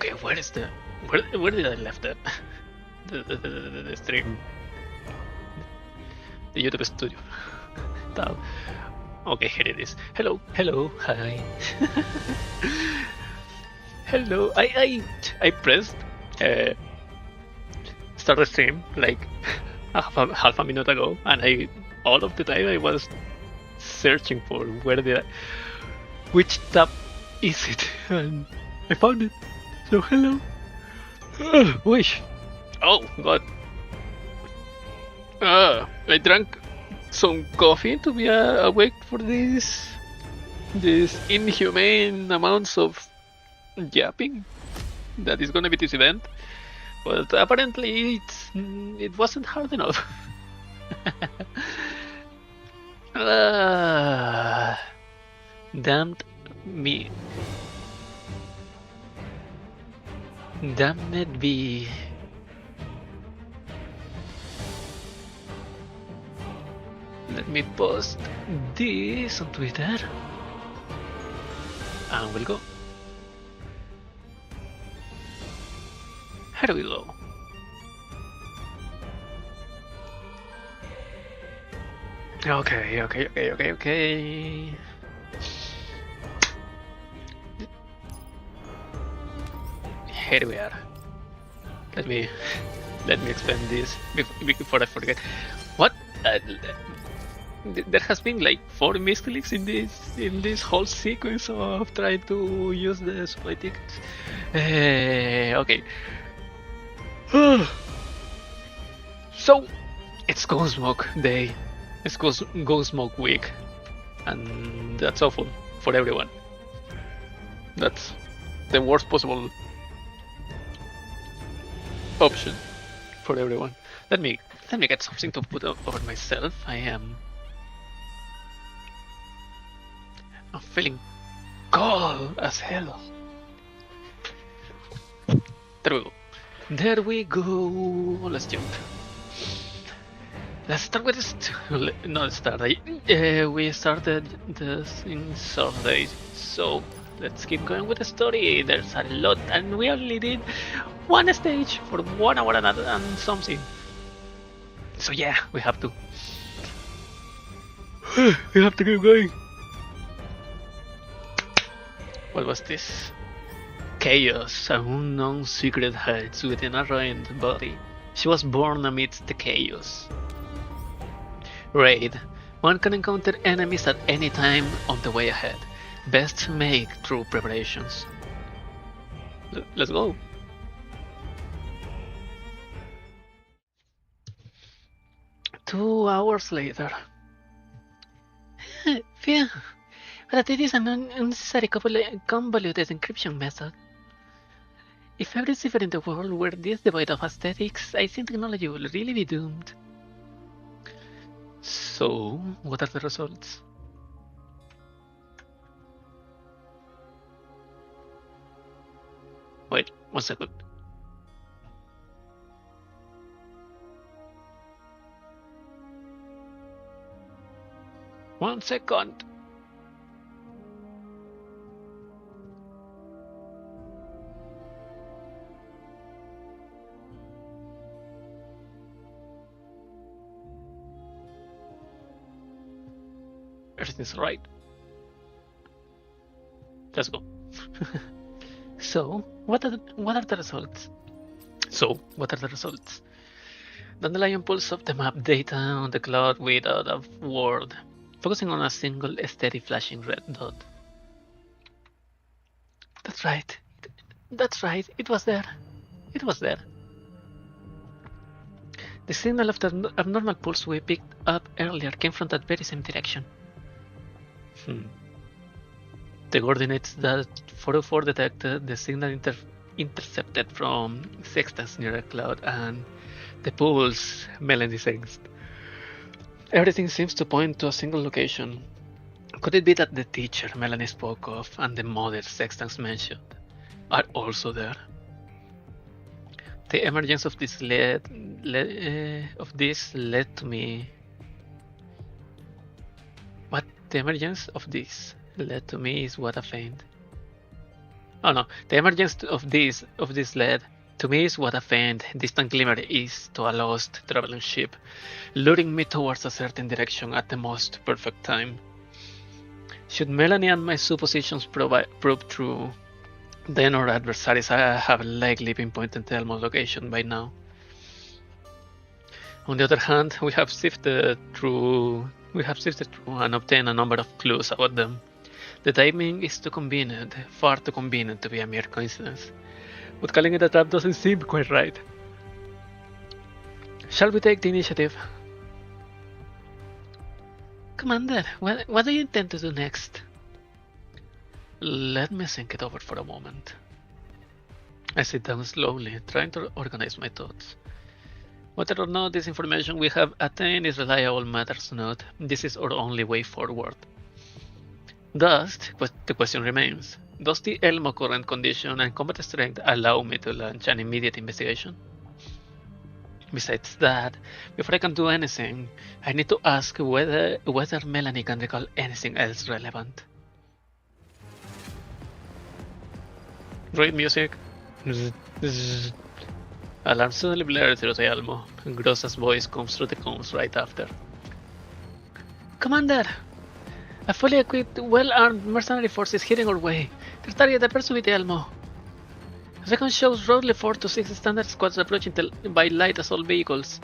Okay, where is the where did I left it? The stream, the YouTube studio. Tab. Okay, here it is. Hello, hello, hi. Hello. I pressed start the stream like half a minute ago, and I all of the time I was searching for which tab is it, and I found it. So hello. Wish. Oh god. I drank some coffee to be awake for this inhumane amounts of yapping that is gonna be this event, but apparently it wasn't hard enough. Damned me. Damned be. Let me post this on Twitter and we'll go. Here we go. Okay. Here we are. Let me explain this before I forget. What? There has been like 4 misclicks in this whole sequence of trying to use the supply tickets. Okay. So it's Go Smoke Day. It's Go Smoke Week, and that's awful for everyone. That's the worst possible option for everyone. Let me get something to put over myself. I'm feeling cold as hell. There we go. Let's jump. Let's start with this. Not start. We started this in Saturday, so let's keep going with the story. There's a lot, and we only did one stage for 1 hour and something. So yeah, we have to. We have to keep going. What was this? Chaos, an unknown secret hides within a ruined body. She was born amidst the chaos. Raid. One can encounter enemies at any time on the way ahead. Best make true preparations. Let's go. Two hours later. Phew. But it is an unnecessary convoluted encryption method. If every cipher in the world were this devoid of aesthetics, I think technology will really be doomed. So, what are the results? Wait, 1 second. One second. Everything's right. Let's go. So, what are the results? Dandelion pulls up the map data on the cloud without a word, focusing on a single steady flashing red dot. That's right. It was there. The signal of the abnormal pulse we picked up earlier came from that very same direction. The coordinates that 404 detected the signal intercepted from Sextans near a cloud, and the pulse Melanie sensed. Everything seems to point to a single location. Could it be that the teacher Melanie spoke of and the mother Sextans mentioned are also there? The emergence of this led to me. What the emergence of this led to me is what I find. Oh no, the emergence of this lead to me is what a faint, distant glimmer is to a lost traveling ship, luring me towards a certain direction at the most perfect time. Should Melanie and my suppositions prove true, then our adversaries have likely pinpointed Elmo's location by now. On the other hand, we have sifted through and obtained a number of clues about them. The timing is too convenient, far too convenient to be a mere coincidence. But calling it a trap doesn't seem quite right. Shall we take the initiative? Commander, what do you intend to do next? Let me think it over for a moment. I sit down slowly, trying to organize my thoughts. Whether or not this information we have attained is reliable matters not. This is our only way forward. Thus, the question remains, does the Elmo current condition and combat strength allow me to launch an immediate investigation? Besides that, before I can do anything, I need to ask whether Melanie can recall anything else relevant. Read music. Alarm suddenly blared through the Elmo, and Grossa's voice comes through the comms right after. Commander! A fully equipped, well-armed mercenary force is heading our way. Their target appears to be the Elmo. Recon shows roughly 4 to 6 standard squads approaching by light assault vehicles.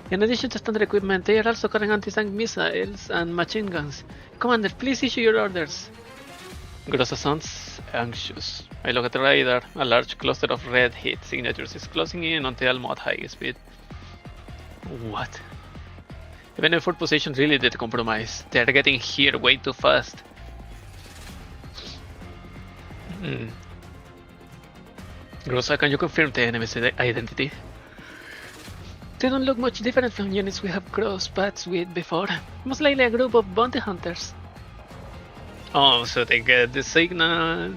In addition to standard equipment, they are also carrying anti-tank missiles and machine guns. Commander, please issue your orders. Grossa sounds anxious. I look at the radar. A large cluster of red hit signatures is closing in on the Elmo at high speed. What? Even if our position really did compromise, they are getting here way too fast. Grossa, can you confirm the enemy's identity? They don't look much different from units we have crossed paths with before. Most likely a group of bounty hunters. Oh, so they get the signal,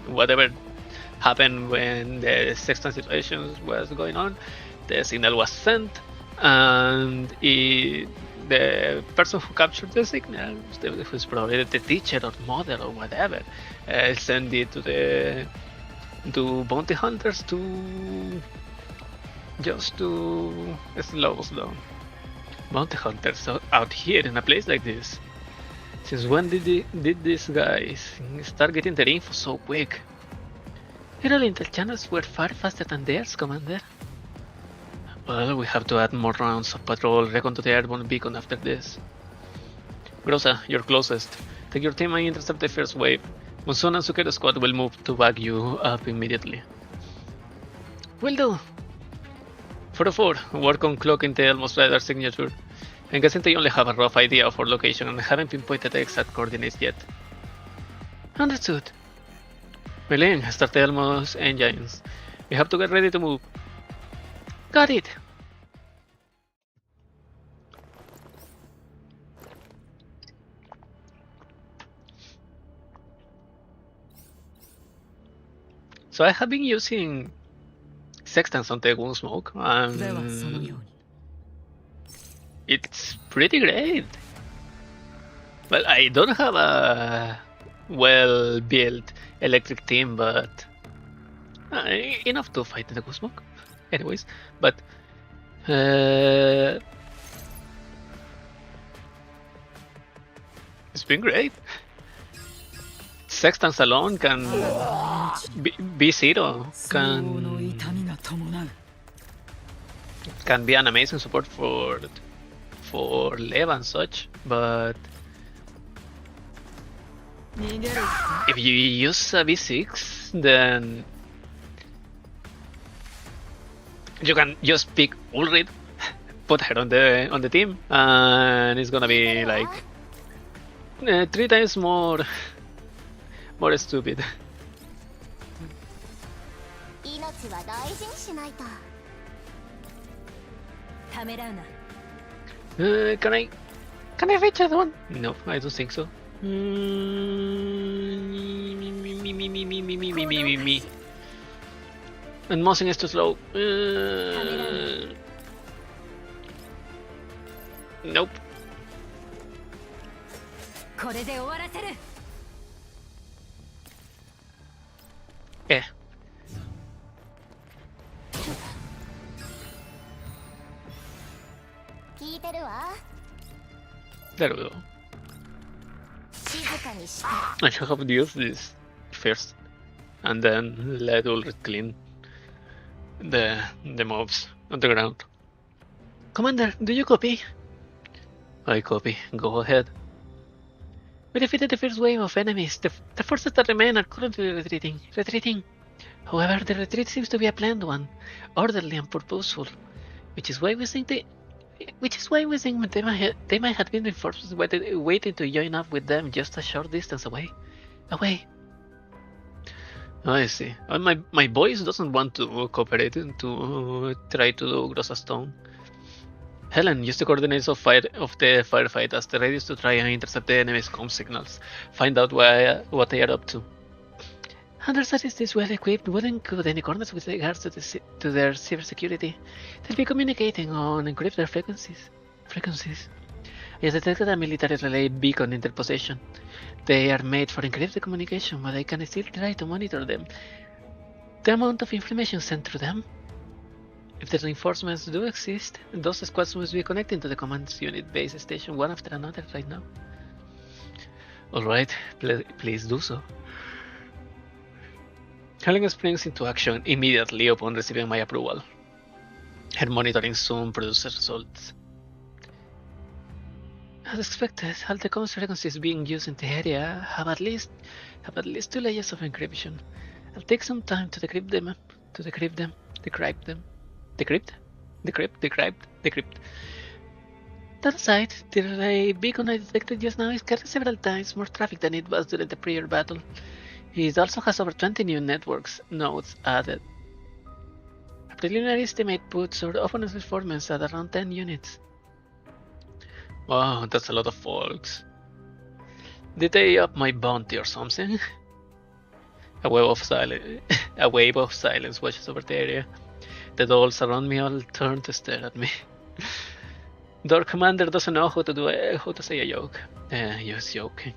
whatever happened when the Sextan situation was going on, the signal was sent, and the person who captured the signal, who's probably the teacher or mother or whatever, sent it to bounty hunters to slow us down. Bounty hunters out here in a place like this. Since when did these guys start getting their info so quick? Hero intel channels were far faster than theirs, Commander. Well, we have to add more rounds of patrol recon to the airborne beacon after this. Grossa, you're closest. Take your team and intercept the first wave. Monsoon and Zucchero squad will move to back you up immediately. Will do. 404, work on clocking the Elmo's radar signature. I'm guessing they only have a rough idea of our location and haven't pinpointed the exact coordinates yet. Understood. Melin, start the Elmo's engines. We have to get ready to move. Got it. So I have been using Sextans on the Gunsmoke, and it's pretty great. Well, I don't have a well-built electric team, but enough to fight in the Gunsmoke. Anyways, but it's been great. Sextans alone can be zero, can be an amazing support for Lev and such, but if you use a V6, then you can just pick Ulrich, put her on the team, and it's gonna be like 3 times more stupid. Can I reach that one? No, I don't think so. Me. And mousing is too slow. Nope. There we go. I should have used this first, and then let Ulrich clean the mobs on the ground. Commander, do you copy? I copy. Go ahead. We defeated the first wave of enemies. The forces that remain are currently retreating. However, the retreat seems to be a planned one, orderly and purposeful, which is why we think they might have been reinforcements waiting to join up with them just a short distance away. I see. My voice doesn't want to cooperate to try to do Grossa Stone. Helen, use the coordinates of the firefight as the radius to try and intercept the enemy's comm signals. Find out what they are up to. Hunters that is this well equipped wouldn't include any corners with regards to their cybersecurity. They'll be communicating on encrypted frequencies. I have detected a military relay beacon in their possession. They are made for encrypted communication, but I can still try to monitor them. The amount of information sent through them. If the reinforcements do exist, those squads must be connecting to the command unit base station one after another right now. Alright, please do so. Helen springs into action immediately upon receiving my approval. Her monitoring soon produces results. As expected, all the comms frequencies being used in the area have at least 2 layers of encryption. I'll take some time to decrypt them. That aside, the relay beacon I detected just now is carrying several times more traffic than it was during the prior battle. It also has over 20 new networks nodes added. A preliminary estimate puts our opponent's performance at around 10 units. Wow, that's a lot of folks. Did they up my bounty or something? A wave of silence washes over the area. The dolls around me all turn to stare at me. Their commander doesn't know how to say a joke. Just joking.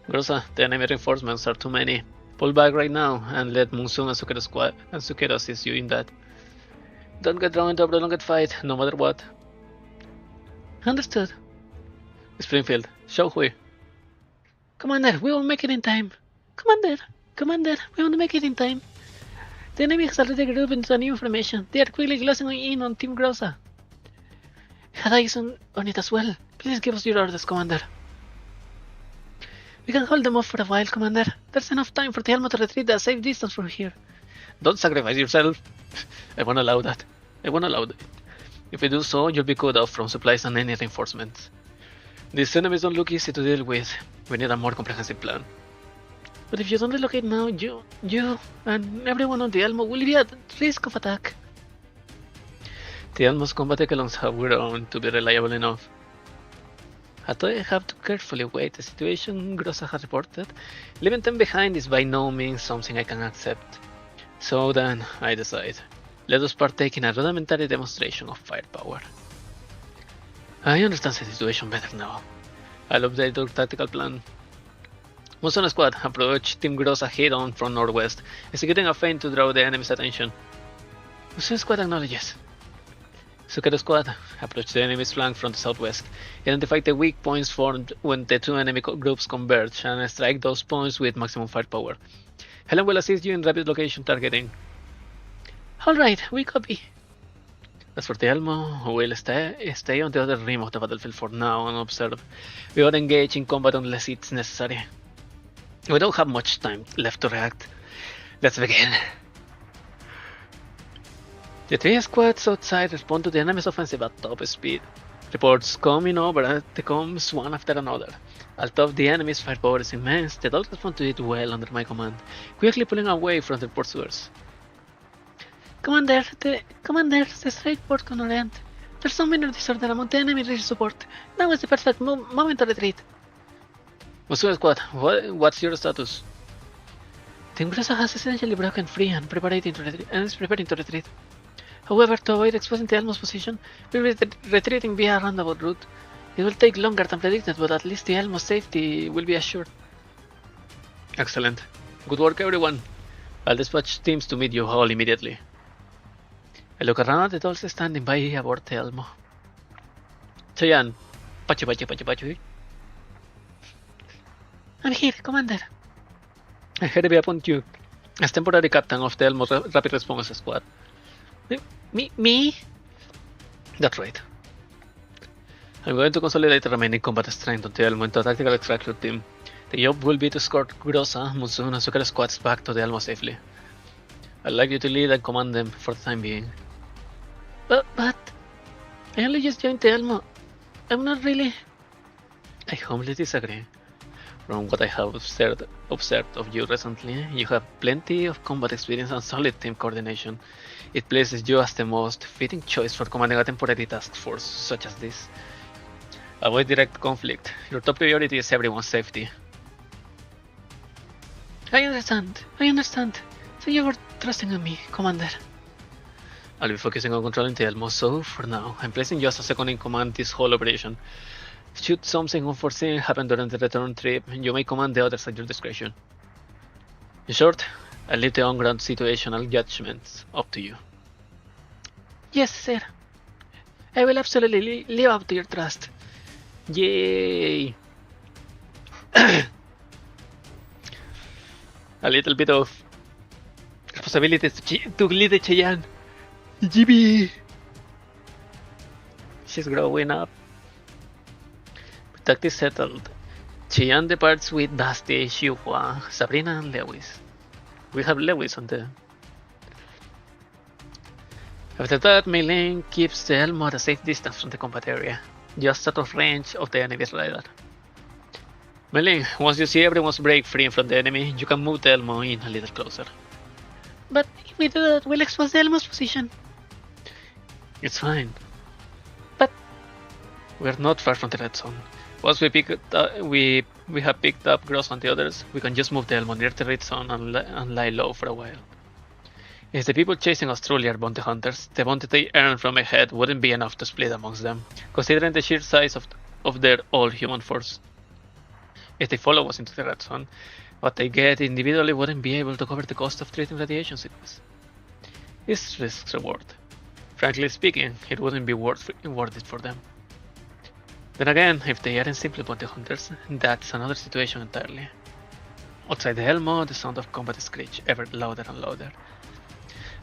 Grossa, the enemy reinforcements are too many. Pull back right now and let Monsoon and Sukero assist you in that. Don't get drawn into a prolonged fight, no matter what. Understood. Springfield, show Hui. Commander, we won't make it in time. Commander, we won't make it in time. The enemy has already grouped into a new information. They are quickly closing in on Team Grossa. Had eyes on it as well. Please give us your orders, Commander. We can hold them off for a while, Commander. There's enough time for the Elmo to retreat a safe distance from here. Don't sacrifice yourself. I won't allow that. If you do so, you'll be cut off from supplies and any reinforcements. These enemies don't look easy to deal with. We need a more comprehensive plan. But if you don't relocate now, you and everyone on the Elmo will be at risk of attack. The Elmo's combat echelons have grown to be reliable enough. Although I have to carefully weigh the situation Grossa has reported, leaving them behind is by no means something I can accept. So then, I decide. Let us partake in a rudimentary demonstration of firepower. I understand the situation better now. I'll update our tactical plan. Monsoon Squad, approach Team Grossa head-on from northwest, executing a feint to draw the enemy's attention. Monsoon Squad acknowledges. Sukero Squad, approach the enemy's flank from the southwest. Identify the weak points formed when the two enemy groups converge and strike those points with maximum firepower. Helen will assist you in rapid location targeting. Alright, we copy. As for the Elmo, we will stay on the other rim of the battlefield for now and observe. We won't engage in combat unless it's necessary. We don't have much time left to react. Let's begin. The three squads outside respond to the enemy's offensive at top speed. Reports coming over the comms one after another. Although the enemy's firepower is immense, they don't respond to it well under my command, quickly pulling away from their pursuers. Commander, the strike port can orient. There's some minor disorder among the enemy rear support. Now is the perfect moment to retreat. Monsoon Squad, what's your status? Team Grossa has essentially broken free and is preparing to retreat. However, to avoid exposing the Elmo's position, we're retreating via a roundabout route. It will take longer than predicted, but at least the Elmo's safety will be assured. Excellent. Good work, everyone. I'll dispatch teams to meet you all immediately. I look around at the dolls standing by aboard the Elmo. Cheyenne, Pachi. I'm here, Commander. I heard we appoint you as temporary captain of the Elmo Rapid Response Squad. Me? That's right. I'm going to consolidate the remaining combat strength on the Elmo into a tactical extraction team. The job will be to escort Grossa, Monsoon, and Zucker squads back to the Elmo safely. I'd like you to lead and command them for the time being. But I only just joined the Elmo. I'm not really... I humbly disagree. From what I have observed of you recently, you have plenty of combat experience and solid team coordination. It places you as the most fitting choice for commanding a temporary task force such as this. Avoid direct conflict. Your top priority is everyone's safety. I understand. So you were trusting in me, Commander. I'll be focusing on controlling the Elmo, so for now, I'm placing you as a second in command this whole operation. Should something unforeseen happen during the return trip, you may command the others at your discretion. In short, I'll leave the on-ground situational judgments up to you. Yes, sir. I will absolutely live up to your trust. Yay! A little bit of responsibilities to lead the Cheyenne. GB! She's growing up. Tactics settled. Cheyenne departs with Dusty, Xiuhua, Sabrina, and Lewis. We have Lewis on the... After that, Mei Ling keeps the Elmo at a safe distance from the combat area, just out of range of the enemy's radar. Mei Ling, once you see everyone's break free from the enemy, you can move the Elmo in a little closer. But if we do that, we'll expose the Elmo's position. It's fine. But... We're not far from the red zone. Once we have picked up Gross and the others, we can just move the Elmo near the red zone and lie low for a while. If the people chasing us truly are bounty hunters, the bounty they earn from a head wouldn't be enough to split amongst them, considering the sheer size of their all-human force. If they follow us into the red zone, what they get individually wouldn't be able to cover the cost of treating radiation sickness. It's risk-reward. Frankly speaking, it wouldn't be worth it for them. Then again, if they aren't simply bounty hunters, that's another situation entirely. Outside the Elmo, the sound of combat screech ever louder and louder.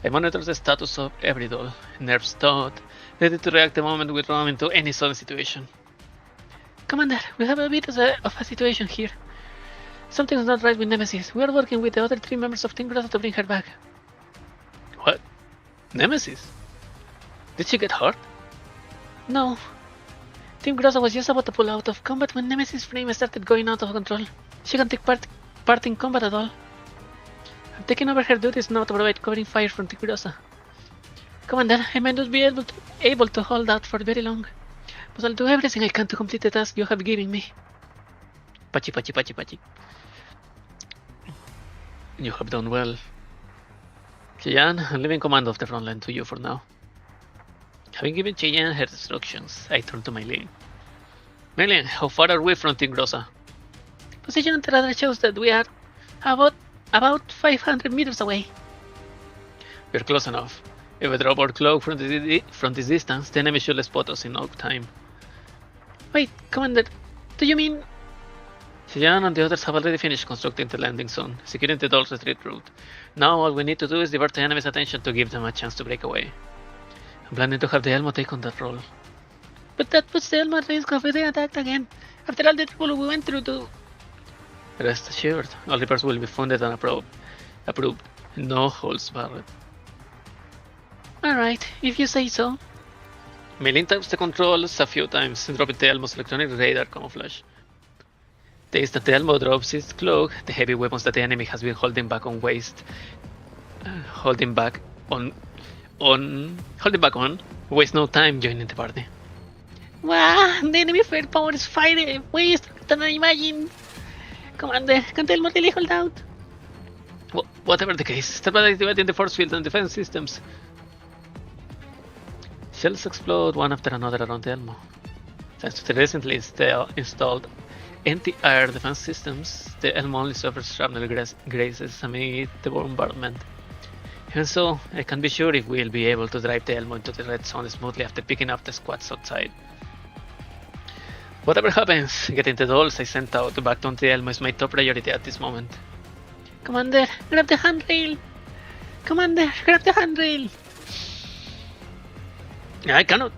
I monitor the status of every doll, nerves taut, ready to react the moment we run into any sudden situation. Commander, we have a bit of a situation here. Something's not right with Nemesis. We are working with the other 3 members of Team Grossa to bring her back. What? Nemesis? Did she get hurt? No. Team Grossa was just about to pull out of combat when Nemesis' frame started going out of control. She can't take part in combat at all. I'm taking over her duties now to provide covering fire from Team Grossa. Commander, I might not be able to hold out for very long, but I'll do everything I can to complete the task you have given me. Pachi. You have done well. Cheyenne, I'm leaving command of the Frontline to you for now. Having given Cheyenne her instructions, I turn to Mei Ling. Mei Ling, how far are we from Team Grossa? Position on the radar shows that we are about 500 meters away. We're close enough. If we drop our cloak from this distance, the enemy should spot us in no time. Wait, Commander, do you mean... Cheyenne and the others have already finished constructing the landing zone, securing the doll's retreat route. Now all we need to do is divert the enemy's attention to give them a chance to break away. I'm planning to have the Elmo take on that role. But that puts the Elmo at risk of being attacked again, after all the trouble we went through to... Rest assured, all repairs will be funded and approved. No holds barred. Alright, if you say so. Mei Ling taps the controls a few times, dropping the Elmo's electronic radar camouflage. The instant the Elmo drops his cloak, the heavy weapons that the enemy has been holding back on, waste no time joining the party. Wow, the enemy firepower is way stronger than I imagined. Commander, can't Elmo really hold out? Well, whatever the case, start by activating the force field and defense systems. Shells explode one after another around the Elmo. Thanks to the recently installed anti-air defense systems, the Elmo only suffers shrapnel grazes amid the bombardment. Even so, I can't be sure if we'll be able to drive the Elmo into the red zone smoothly after picking up the squads outside. Whatever happens, getting the dolls I sent out back to Auntie Elmo is my top priority at this moment. Commander, grab the handrail! Commander, grab the handrail! I cannot.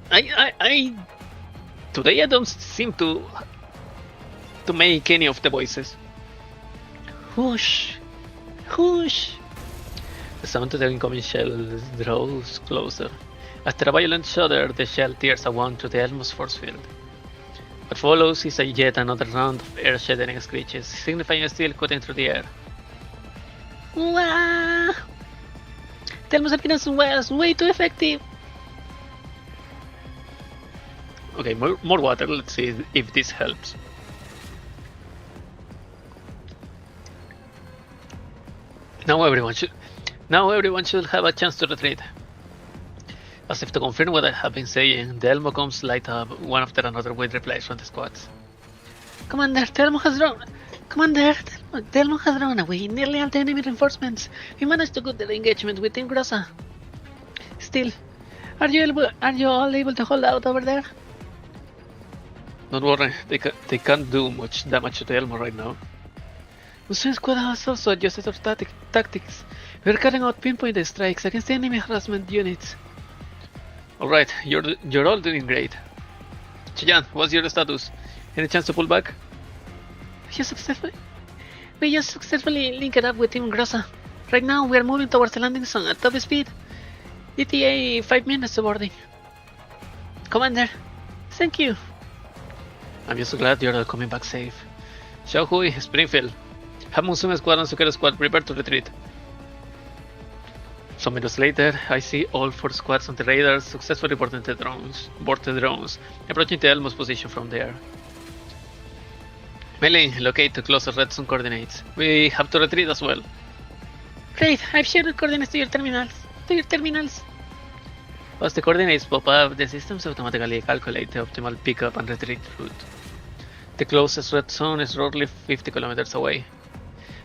Today I don't seem to make any of the voices. Whoosh! Whoosh! The sound of the incoming shell draws closer. After a violent shudder, the shell tears a wound through the Elmo's force field. What follows is yet another round of air-shattering screeches, signifying a steel cutting through the air. Wah! The Elmo's appearance was way too effective! Okay, more water. Let's see if this helps. Now everyone should have a chance to retreat. As if to confirm what I have been saying, the Elmo comes light up one after another with replies from the squads. Commander, the Elmo has drawn. Commander, the Elmo has drawn away nearly all the enemy reinforcements. We managed to cut the engagement with Team Grossa. Still, are you all able to hold out over there? Don't worry, they can't do much damage to the Elmo right now. Moonshroud Squad has also adjusted our tactics. We are carrying out pinpointed strikes against the enemy harassment units. Alright, you're all doing great. Cheyenne, what's your status? Any chance to pull back? We just successfully linked up with Team Grossa. Right now we are moving towards the landing zone at top speed. ETA 5 minutes to boarding. Commander, thank you. I'm just so glad you're all coming back safe. Xiaohui, Springfield, have Monsoon Squad and Sukeru Squad prepare to retreat. Some minutes later, I see all 4 squads on the radar successfully board the drones, approaching the Elmo's position from there. Melee, locate the closest red zone coordinates. We have to retreat as well. Great, I've shared the coordinates to your terminals. As the coordinates pop up, the systems automatically calculate the optimal pickup and retreat route. The closest red zone is roughly 50 kilometers away.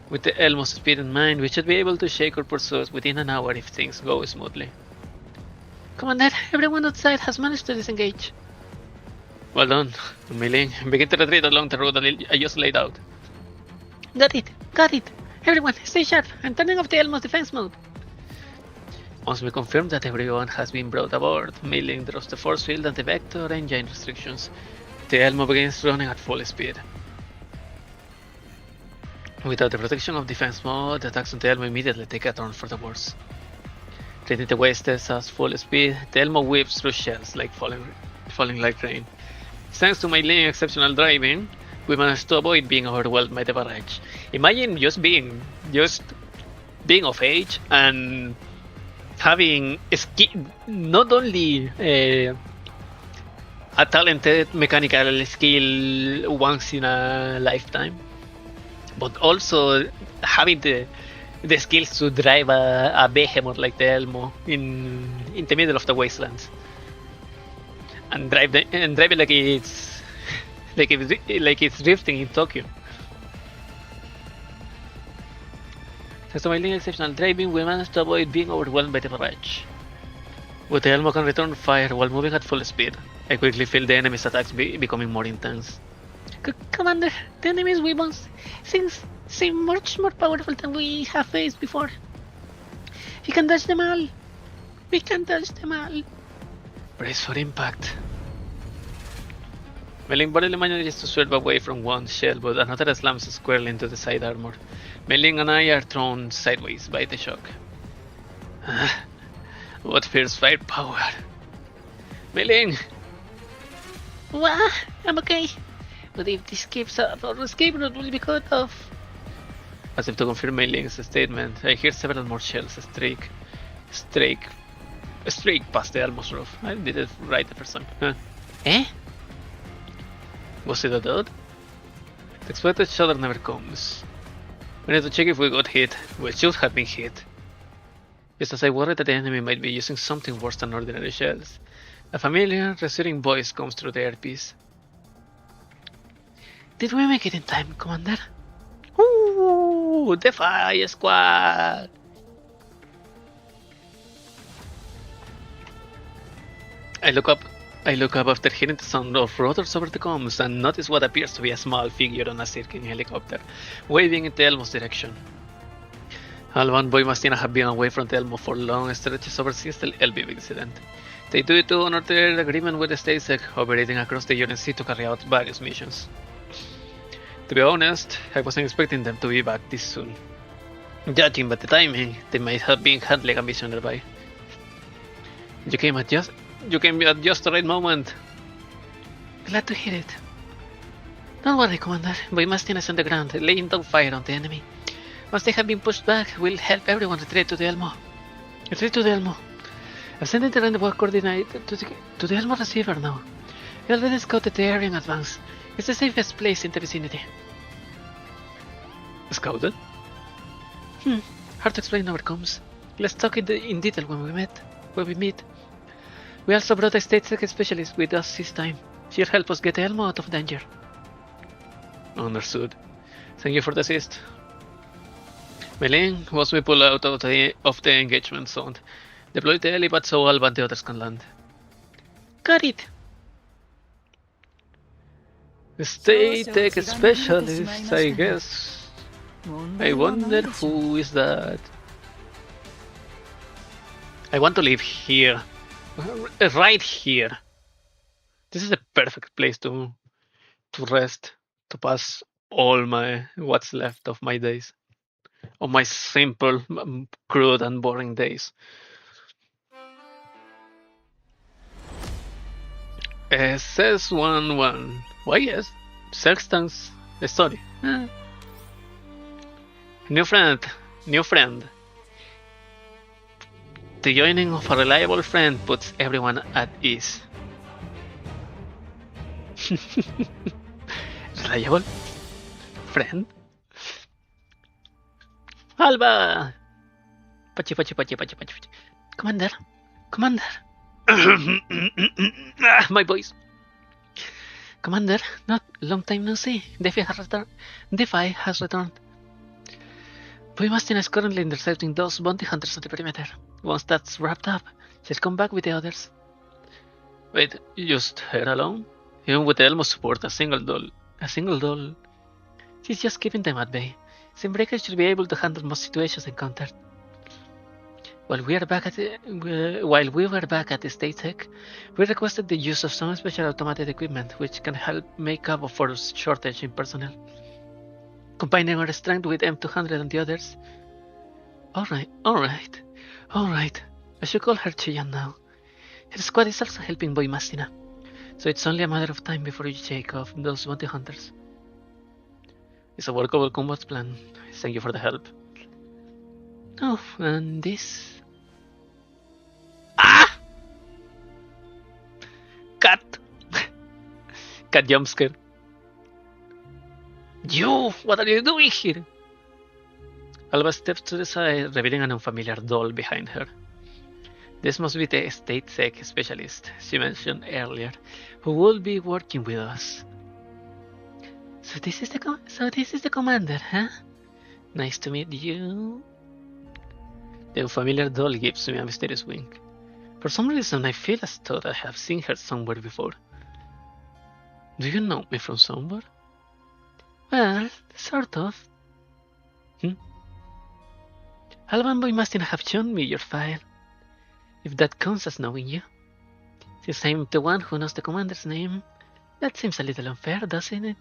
With the Elmo's speed in mind, we should be able to shake our pursuits within an hour if things go smoothly. Commander, everyone outside has managed to disengage. Well done, Mei-Ling. Begin to retreat along the road I just laid out. Got it. Everyone, stay sharp. I'm turning off the Elmo's defense mode. Once we confirm that everyone has been brought aboard, Mei-Ling drops the force field and the vector engine restrictions. The Elmo begins running at full speed. Without the protection of defense mode, the attacks on the Elmo immediately take a turn for the worse. Treating the wastes at full speed, the Elmo whips through shells like falling like rain. Thanks to Mei-Ling's exceptional driving, we managed to avoid being overwhelmed by the barrage. Imagine just being of age and having not only a talented mechanical skill once in a lifetime, but also having the skills to drive a behemoth like the Elmo in the middle of the wastelands, and drive it like it's drifting in Tokyo. Thanks to my exceptional driving, we managed to avoid being overwhelmed by the barrage. With the Elmo can return fire while moving at full speed, I quickly feel the enemy's attacks becoming more intense. Commander, the enemy's weapons seem much more powerful than we have faced before. We can touch them all. Brace for impact. Mei-Ling barely manages to swerve away from one shell, but another slams squarely into the side armor. Mei-Ling and I are thrown sideways by the shock. What fierce firepower! Mei-Ling! Wah, I'm okay. But if this keeps up, our escape route will be cut off. As if to confirm Mei-Ling's statement, I hear several more shells streak past the Elmo's roof. I did it right the first time. Huh? Eh? Was it a dud? The expected shudder never comes. We need to check if we got hit. We should have been hit. Just as I worried that the enemy might be using something worse than ordinary shells, a familiar, reassuring voice comes through the earpiece. Did we make it in time, Commander? Ooh, the fire squad! I look up. I look up after hearing the sound of rotors over the comms and notice what appears to be a small figure on a circling helicopter, waving in Elmo's direction. Alba and Boy Mastina have been away from Elmo for long stretches ever since the LBB incident. They do it to honor their agreement with the StateSec, operating across the UNC to carry out various missions. To be honest, I wasn't expecting them to be back this soon. Judging by the timing, they might have been handling a mission nearby. You came at just the right moment. Glad to hear it. Don't worry, Commander. Boy Mastina is on the ground, laying down fire on the enemy. Once they have been pushed back, we'll help everyone retreat to the Elmo. Retreat to the Elmo. I've sent the rendezvous coordinate to the Elmo receiver now. We already scouted the area in advance. It's the safest place in the vicinity. Scouted? Hard to explain over comms. Let's talk in detail when we meet. We also brought a StateSec specialist with us this time. She'll help us get the Elmo out of danger. Understood. Thank you for the assist. Melin, once we pull out of the engagement zone, deploy the helipad so Alba and the others can land. Got it. StateSec specialist, I guess. I wonder who is that. I want to live here. Right here. This is the perfect place to rest, to pass all what's left of my days. Of my simple, crude and boring days. SS11. Why yes? Sextans story. New friend. The joining of a reliable friend puts everyone at ease. Reliable? Friend? Alba! Pachi. Commander. My voice. Commander, not long time no see. Defy has returned. Boy Mastina is currently intercepting those bounty hunters on the perimeter. Once that's wrapped up, she'll come back with the others. Wait, just her alone? Even with Elmo's support, a single doll. She's just keeping them at bay. Simebreaker should be able to handle most situations encountered. While we were back at the StateSec, we requested the use of some special automated equipment which can help make up for a shortage in personnel. Combining our strength with M200 and the others. Alright. I should call her Chiyan now. Her squad is also helping Boy Mastina, so it's only a matter of time before you take off those bounty hunters. It's a workable combat plan. Thank you for the help. Oh, and this... Ah! Cat! Cat jumpscare. You! What are you doing here? Alba steps to the side, revealing an unfamiliar doll behind her. This must be the StateSec specialist she mentioned earlier, who will be working with us. So this is the commander, huh? Nice to meet you. The unfamiliar doll gives me a mysterious wink. For some reason, I feel as though I have seen her somewhere before. Do you know me from somewhere? Well, sort of. Alba and Boy Mastina have shown me your file, if that counts as knowing you. Since I'm the one who knows the commander's name, that seems a little unfair, doesn't it?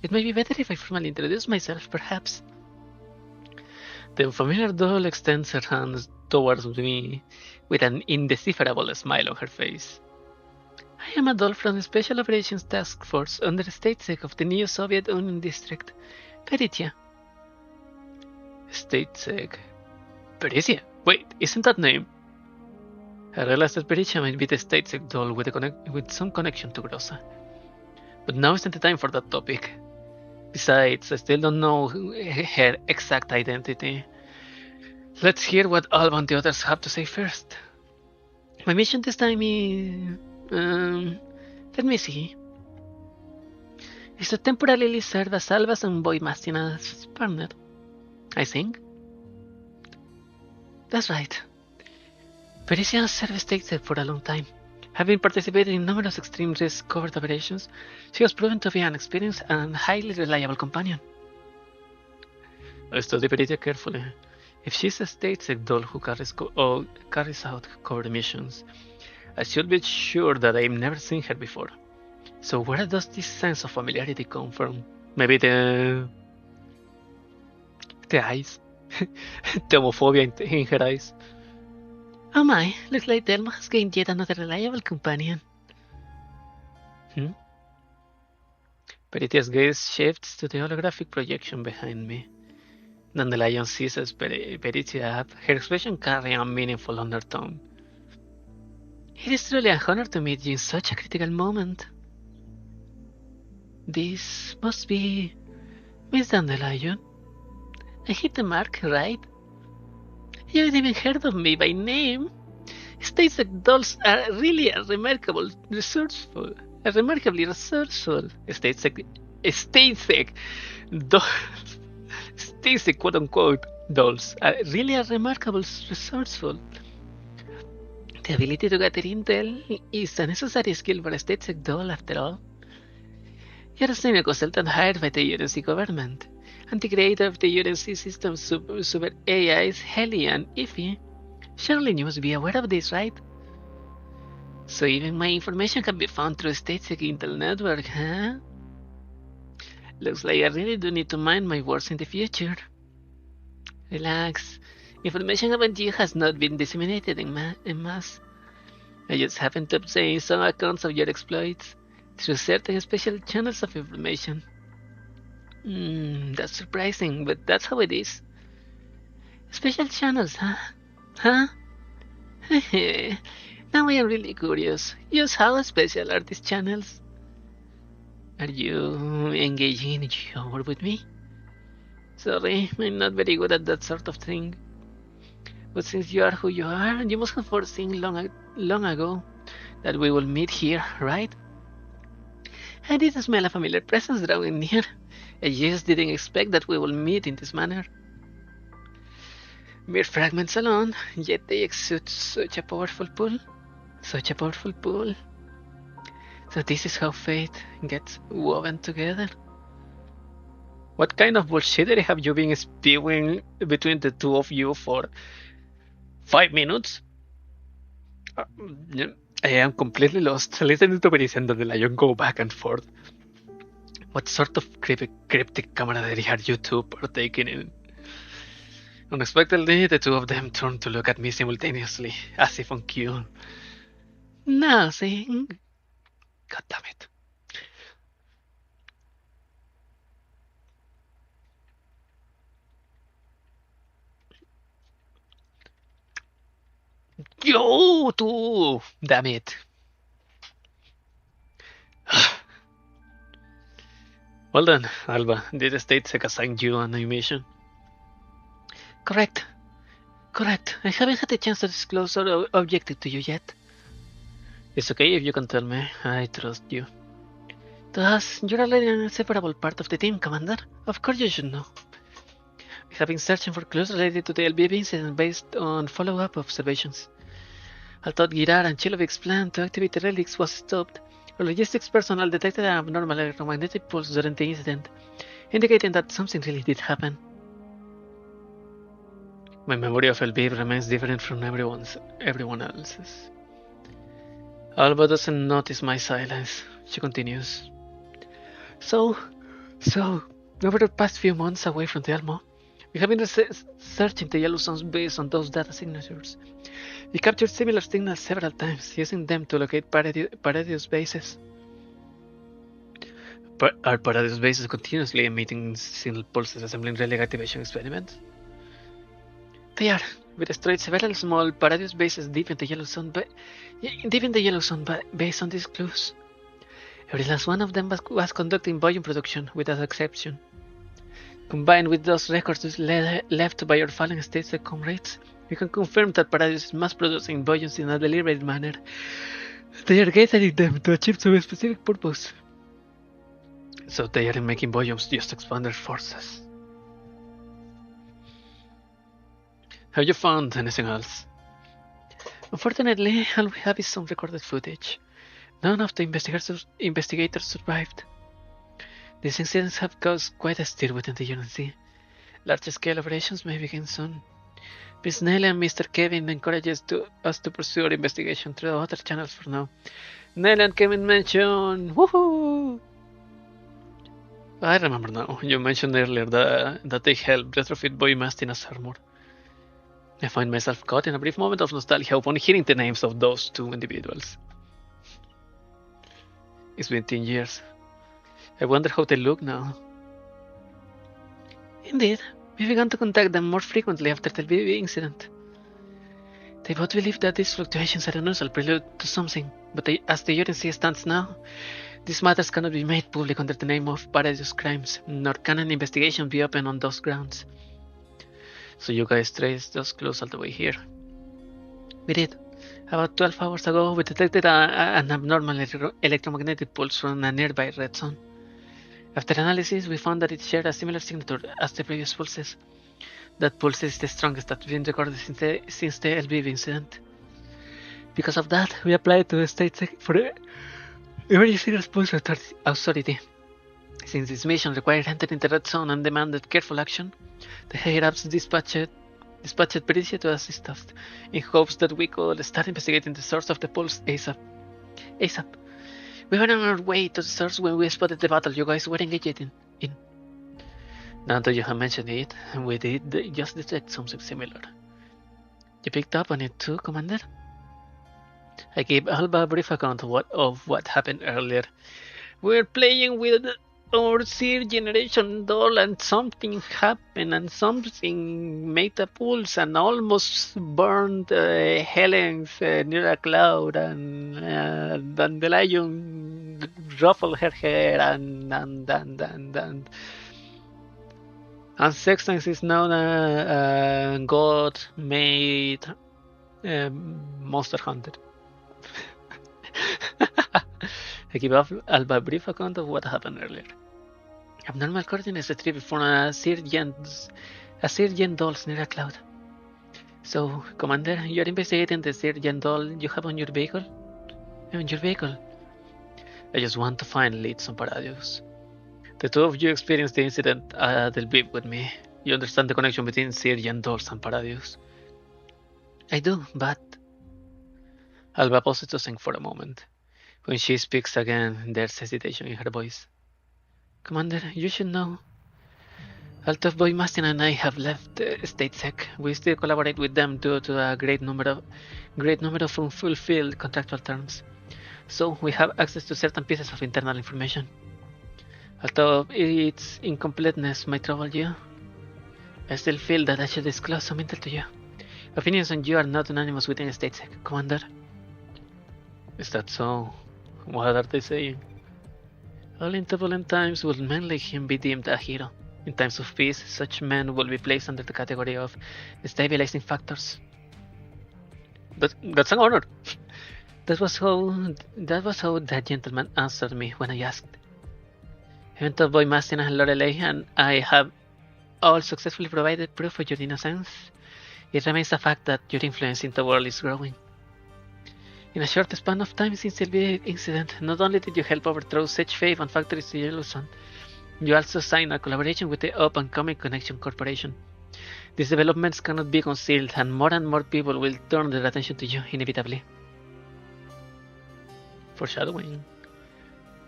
It may be better if I formally introduce myself, perhaps. The unfamiliar doll extends her hands towards me with an indecipherable smile on her face. I am a doll from the Special Operations Task Force under the StateSec of the New Soviet Union District, Peritia. StateSec? Peritia? Wait, isn't that name? I realized that Peritia might be the StateSec doll with some connection to Grossa. But now isn't the time for that topic. Besides, I still don't know her exact identity. Let's hear what Alba and the others have to say first. My mission this time is... let me see. Is to temporarily serve as Alba's and Boy Mastina's partner, I think. That's right. Pericia has served stateside for a long time. Having participated in numerous extreme risk covert operations, she has proven to be an experienced and highly reliable companion. I study Peritia carefully. If she's a stateside doll who carries out covert missions, I should be sure that I've never seen her before. So where does this sense of familiarity come from? Maybe the eyes? The homophobia in her eyes? Oh my, looks like Delma has gained yet another reliable companion. Peritia's gaze shifts to the holographic projection behind me. Dandelion seizes Peritia up, her expression carrying a meaningful undertone. It is truly an honor to meet you in such a critical moment. This must be Miss Dandelion. I hit the mark, right? You haven't even heard of me by name. Statesec dolls are really remarkably resourceful. Statesec quote-unquote dolls are really remarkable resourceful. The ability to gather intel is a necessary skill for a statesec doll, after all. You're a senior consultant hired by the UNC government, and the creator of the UNC system super AIs, Heli and Ify. Surely you must be aware of this, right? So even my information can be found through statesec intel network, huh? Looks like I really do need to mind my words in the future. Relax. Information about you has not been disseminated in mass. I just happen to obtain some accounts of your exploits through certain special channels of information. That's surprising, but that's how it is. Special channels, huh? Huh? Now I am really curious. Just how special are these channels? Are you engaging in humor with me? Sorry, I'm not very good at that sort of thing. But since you are who you are, you must have foreseen long ago that we will meet here, right? I did smell a familiar presence drawing near. I just didn't expect that we will meet in this manner. Mere fragments alone, yet they exude such a powerful pull. Such a powerful pull. So this is how fate gets woven together. What kind of bullshittery have you been spewing between the two of you for 5 minutes? I am completely lost. Listening to Peritia and Dandelion go back and forth. What sort of cryptic camaraderie are you two partaking in? Unexpectedly, the two of them turned to look at me simultaneously, as if on cue. Nothing. God damn it. You too! Damn it. Well done, Alba. Did the statesec assign you a new mission? Correct. I haven't had a chance to disclose our objective to you yet. It's okay if you can tell me. I trust you. Thus, you're already an inseparable part of the team, Commander. Of course you should know. We have been searching for clues related to the LBB incident based on follow-up observations. Although Girar and Chilovic's plan to activate the relics was stopped, our logistics personnel detected an abnormal electromagnetic pulse during the incident, indicating that something really did happen. My memory of LB remains different from everyone else's. Alba doesn't notice my silence. She continues. So, over the past few months away from the Elmo, we have been searching the Yellow Zones based on those data signatures. We captured similar signals several times, using them to locate Paradius bases. Are Paradius bases continuously emitting signal pulses resembling relic activation experiments? They are. We destroyed several small Paradius bases deep in the Yellow Zone, based on these clues. Every last one of them was conducting volume production, without exception. Combined with those records left by our fallen statesec comrades, we can confirm that Paradius is mass producing volumes in a deliberate manner. They are gathering them to achieve some specific purpose. So they aren't making volumes just to expand their forces. Have you found anything else? Unfortunately, all we have is some recorded footage. None of the investigators survived. These incidents have caused quite a stir within the UNC. Large-scale operations may begin soon. Miss Nelly and Mr. Kevin encourages us to pursue our investigation through other channels for now. Nelly and Kevin mentioned, woohoo! I remember now. You mentioned earlier that they helped retrofit Boy Mastina's armor. I find myself caught in a brief moment of nostalgia upon hearing the names of those two individuals. It's been 10 years. I wonder how they look now. Indeed, we began to contact them more frequently after the BB incident. They both believe that these fluctuations are an unusual prelude to something, but as the UNC stands now, these matters cannot be made public under the name of Paradise crimes, nor can an investigation be open on those grounds. So you guys traced those clues all the way here. We did. About 12 hours ago, we detected an abnormal electromagnetic pulse from a nearby red zone. After analysis, we found that it shared a similar signature as the previous pulses. That pulse is the strongest that's been recorded since the LBB incident. Because of that, we applied to the state for the Emergency Response Authority. Since this mission required entering the red zone and demanded careful action, the higher-ups dispatched Pericia to assist us, in hopes that we could start investigating the source of the pulse ASAP. We were on our way to the source when we spotted the battle you guys were engaged in. Now that you have mentioned it, we did just detect something similar. You picked up on it too, Commander? I gave Alba a brief account of what happened earlier. We were playing with our third generation doll and something happened and something made a pulse and almost burned Helen's near a cloud and Dandelion ruffled her hair and Sextans is now a god-made monster hunter. I give Alba a brief account of what happened earlier. Abnormal coordinates retrieved from a Sir-Gen dolls near a cloud. So, Commander, you are investigating the Sir-Gen doll you have on your vehicle? I just want to find leads on Paradise. The two of you experienced the incident at the Lviv with me. You understand the connection between Sir-Gen dolls and Paradise? I do, but... Alba pauses to think for a moment. When she speaks again, there's hesitation in her voice. Commander, you should know. Although Boy Mastin and I have left State Sec, we still collaborate with them due to a great number of unfulfilled contractual terms. So we have access to certain pieces of internal information. Although its incompleteness might trouble you, I still feel that I should disclose some intel to you. Opinions on you are not unanimous within State Sec, Commander. Is that so? What are they saying? All in turbulent times will men like him be deemed a hero. In times of peace, such men will be placed under the category of stabilizing factors. That's an honor. That was how that gentleman answered me when I asked. Even though Boy Mastina and Lorelei and I have all successfully provided proof of your innocence, it remains a fact that your influence in the world is growing. In a short span of time since the big incident, not only did you help overthrow such fame and factories to Yellowstone, you also signed a collaboration with the up-and-coming Connection Corporation. These developments cannot be concealed, and more people will turn their attention to you inevitably. Foreshadowing.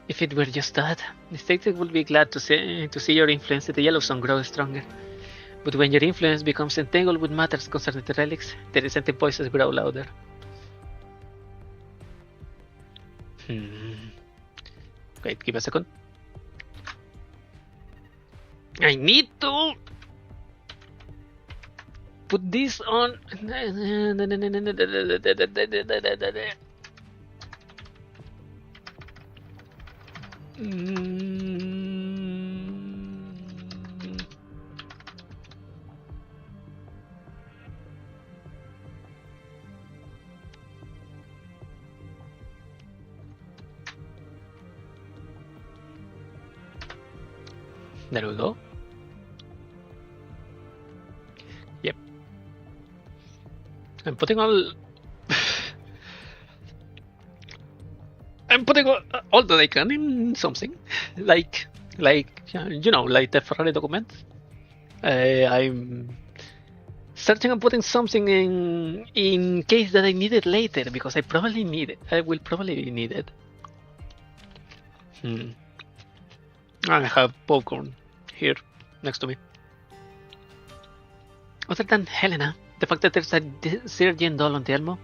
If it were just that, the state will be glad to see your influence at the Yellowstone grow stronger. But when your influence becomes entangled with matters concerning the relics, the dissenting voices grow louder. Wait, give a second. I need to put this on. There we go. Yep. I'm putting all I'm putting all that I can in something, like like the Ferrari documents. I'm searching and putting something in case that I need it later, because I probably need it. I will probably need it. I have popcorn here next to me. Other than Helena, the fact that there's a Sergeant Doll on the Elmo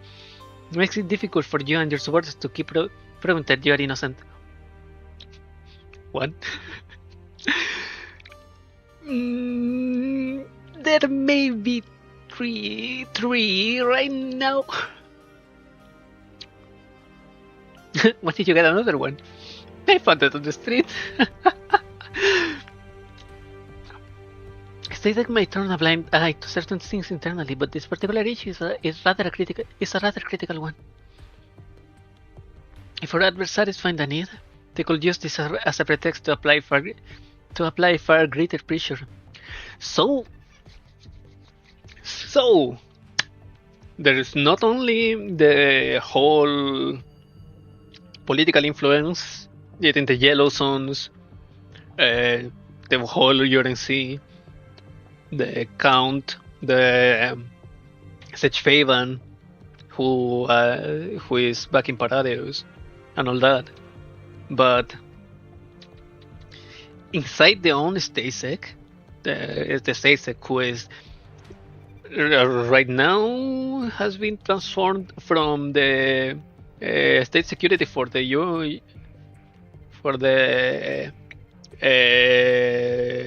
makes it difficult for you and your supporters to keep proving that you are innocent. What? There may be three right now. When did you get another one? I found it on the street. Static may turn a blind eye to certain things internally, but this particular issue is a rather critical one. If our adversaries find a need, they could use this as a pretext to apply far greater pressure. So there is not only the whole political influence in the yellow zones, the whole UNC, the Count, the Sechfaven, who is back in Paradeus, and all that, but inside the own Stasek, the Stasek who is right now has been transformed from the state security for the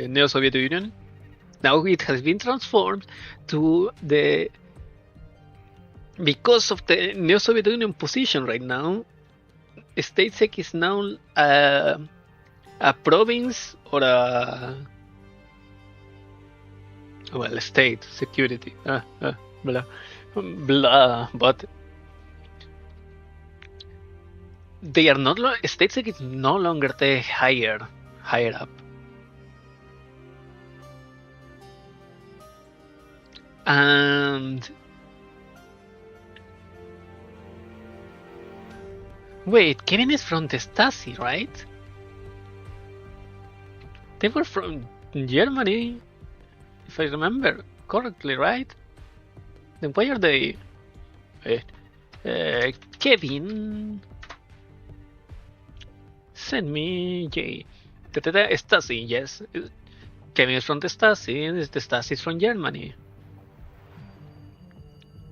Neo-Soviet Union. Now it has been transformed to because of the Neo-Soviet Union position right now, Statesec is now a province or a state security, blah blah, but they are not. Statesec is no longer the higher up. And wait, Kevin is from the Stasi, right? They were from Germany, if I remember correctly, right? Then why are they? Kevin, send me J. Stasi, yes. Kevin is from the Stasi, and the Stasi is from Germany.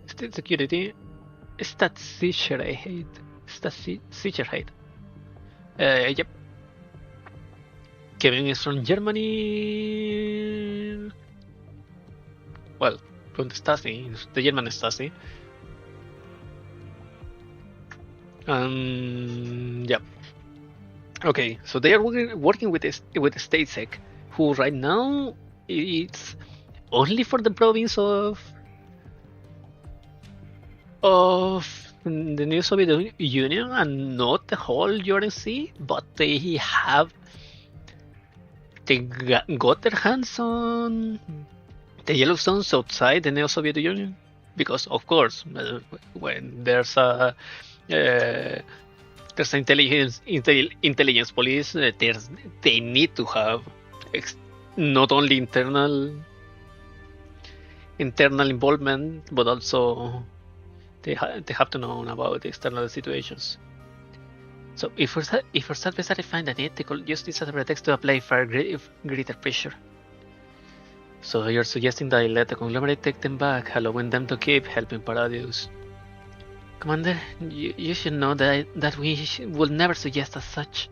State security, Staatssicherheit. Yep. Kevin is from Germany. Well, from the Stasi, the German Stasi. Yep. Okay, so they are working with the Statesec, who right now it's only for the province of the new Soviet Union and not the whole URC, but they got their hands on the yellow zones outside the new Soviet Union, because of course when there's a intelligence police, they need to have not only internal involvement, but also they have to know about the external situations. So if our adversary find a need, they could use this as a pretext to apply far greater pressure. So you're suggesting that I let the conglomerate take them back, allowing them to keep helping Paradeus. Commander, you should know that we will never suggest as such.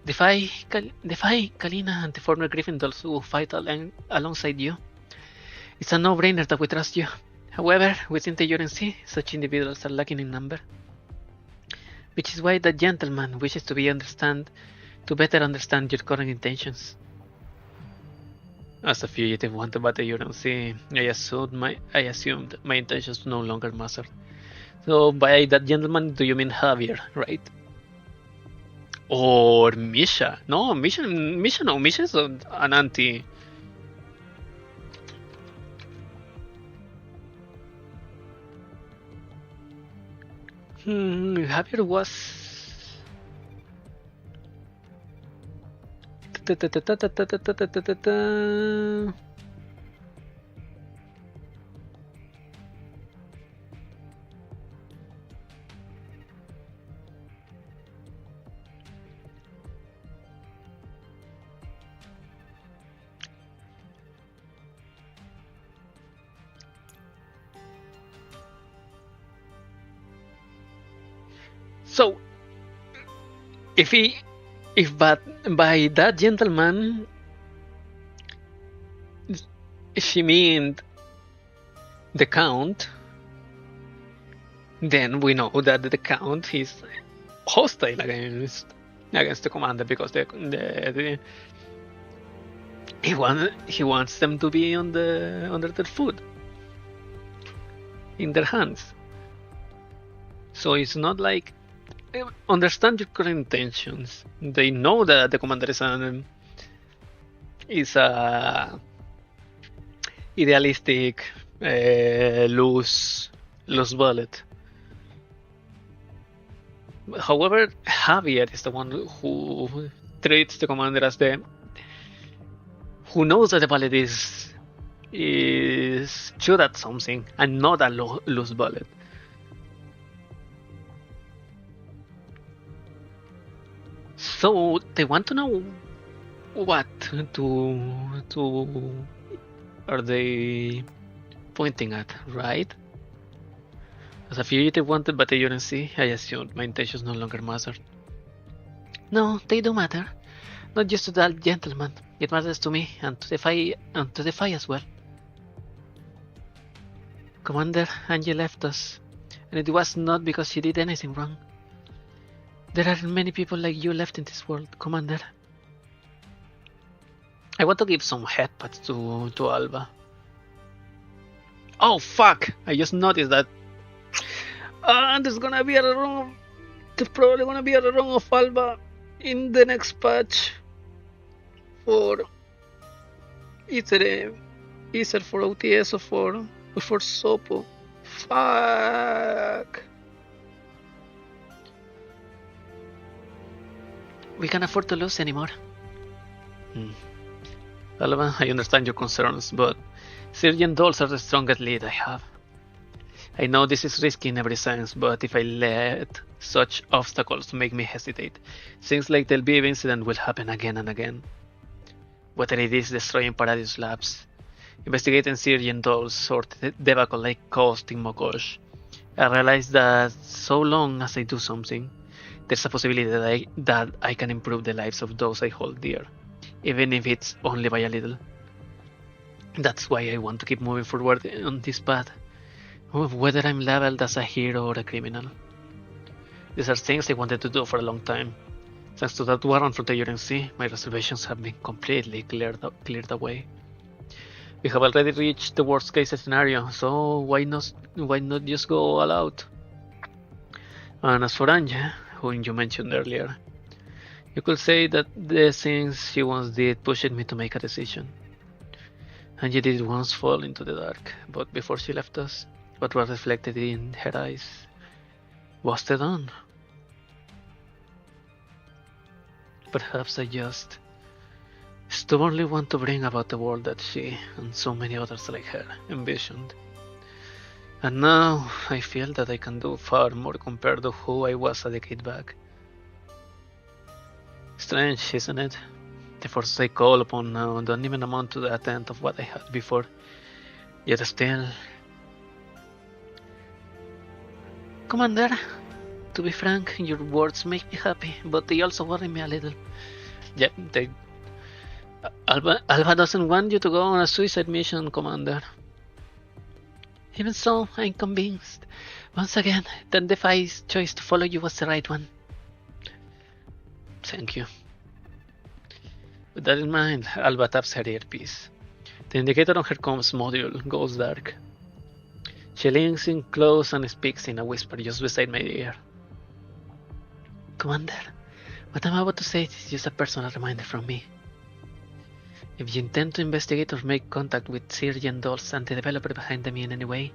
Defy Kalina and the former Gryffindors who fight alongside you. It's a no-brainer that we trust you. However, within the UNC, such individuals are lacking in number. Which is why the gentleman wishes to better understand your current intentions. As a fugitive wanted by the UNC, I assumed my intentions no longer matter. So by that gentleman, do you mean Javier, right? Or Misha? No, Misha is an anti. Javier was So, if by that gentleman she meant the Count, then we know that the Count is hostile against the commander because he wants them to be under their foot, in their hands. So it's not like, understand your current intentions. They know that the commander is a idealistic, loose bullet. However, Javier is the one who treats the commander as who knows that the bullet is shoot at something and not a loose bullet. So they want to know what to are they pointing at, right? As a fugitive wanted by the UNC, I assumed my intentions no longer mattered. No, they do matter. Not just to that gentleman. It matters to me and to defy as well. Commander, Angie left us, and it was not because she did anything wrong. There aren't many people like you left in this world, Commander. I want to give some headpats to Alba. Oh fuck! I just noticed that. There's gonna be a run. There's probably gonna be a run of Alba in the next patch for either for OTS or for Sopo. Fuck. We can't afford to lose anymore. Alba, I understand your concerns, but Sergeant Dolls are the strongest lead I have. I know this is risky in every sense, but if I let such obstacles make me hesitate, things like the Lviv incident will happen again and again. Whether it is destroying Paradise Labs, investigating Sergeant Dolls, or the debacle like caused in Mokosh, I realize that so long as I do something, there's a possibility that I can improve the lives of those I hold dear, even if it's only by a little. That's why I want to keep moving forward on this path, whether I'm labeled as a hero or a criminal. These are things I wanted to do for a long time. Thanks to that warrant from the UNC, my reservations have been completely cleared away. We have already reached the worst case scenario, so why not just go all out? And as for Angie, whom you mentioned earlier, you could say that the things she once did pushed me to make a decision. Angie did once fall into the dark, but before she left us, what was reflected in her eyes was the dawn. Perhaps I just stubbornly want to bring about the world that she, and so many others like her, envisioned. And now I feel that I can do far more compared to who I was a decade back. Strange, isn't it? The forces I call upon now don't even amount to the tenth of what I had before. Yet still... Commander, to be frank, your words make me happy, but they also worry me a little. Yeah, Alba doesn't want you to go on a suicide mission, Commander. Even so, I'm convinced, once again, that Defy's choice to follow you was the right one. Thank you. With that in mind, Alba taps her earpiece. The indicator on her comms module goes dark. She leans in close and speaks in a whisper just beside my ear. Commander, what I'm about to say is just a personal reminder from me. If you intend to investigate or make contact with Sergeant Dolls and the developer behind them in any way,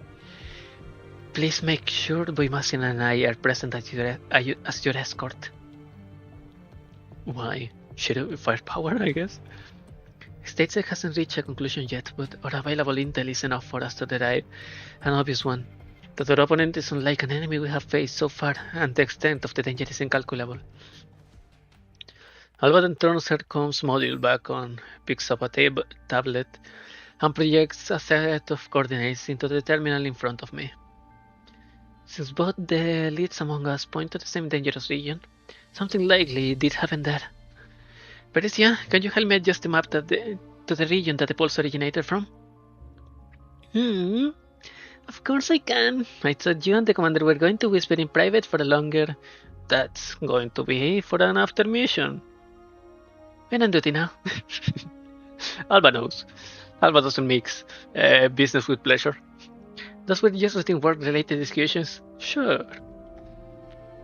please make sure Boymasin and I are present as your escort. Why? sheer firepower, I guess. Statesec hasn't reached a conclusion yet, but our available intel is enough for us to derive an obvious one. That our opponent is unlike an enemy we have faced so far, and the extent of the danger is incalculable. Albadan turns her comms module back on, picks up a tablet, and projects a set of coordinates into the terminal in front of me. Since both the leads among us point to the same dangerous region, something likely did happen there. Pericia, can you help me adjust the map to the region that the pulse originated from? Of course I can. I thought you and the commander were going to whisper in private for a longer... That's going to be for an after mission. I'm on duty now. Alba knows. Alba doesn't mix business with pleasure. Those were just routine work-related discussions. Sure.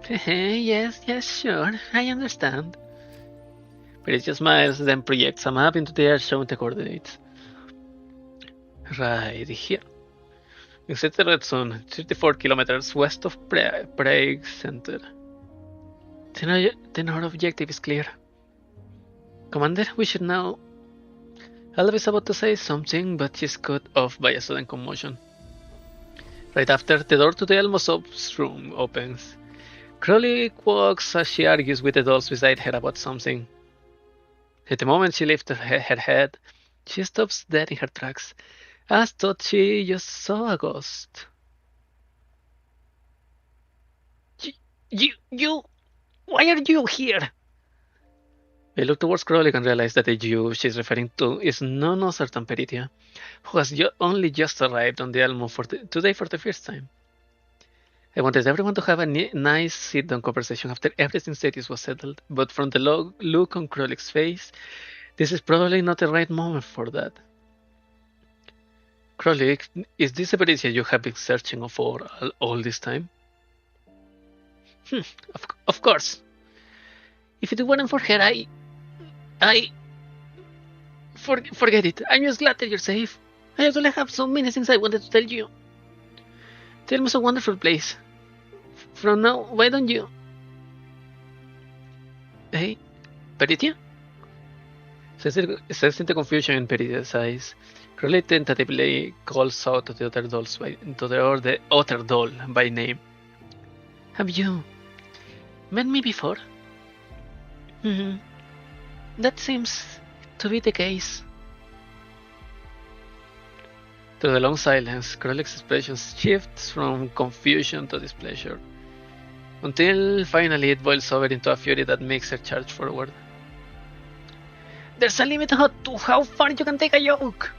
Yes, sure. I understand. Pericia smiles, then projects a map into the air showing the coordinates. Right here. We set the red zone, 34 kilometers west of Prague Center. Then our objective is clear. Commander, we should know. Alva is about to say something, but she's cut off by a sudden commotion. Right after, the door to the Elmo's ops room opens. Crowley walks as she argues with the dolls beside her about something. At the moment she lifts her head, she stops dead in her tracks, as thought she just saw a ghost. You, why are you here? I look towards Crowley and realize that the you she's referring to is none other than Peritia, who has only just arrived on the Elmo today for the first time. I wanted everyone to have a nice sit-down conversation after everything status was settled, but from the look on Crowley's face, this is probably not the right moment for that. Crowley, is this the Peritia you have been searching for all this time? Of course. If it weren't for her, forget it. I'm just glad that you're safe. I actually have so many things I wanted to tell you. The Elmo's a wonderful place. From now, why don't you... Hey, Peritia? Sensing the confusion in Peritia's eyes, Crowley tentatively calls out to the other doll by name. Have you met me before? That seems to be the case. Through the long silence, Crowley's expression shifts from confusion to displeasure, until finally it boils over into a fury that makes her charge forward. There's a limit to how far you can take a joke.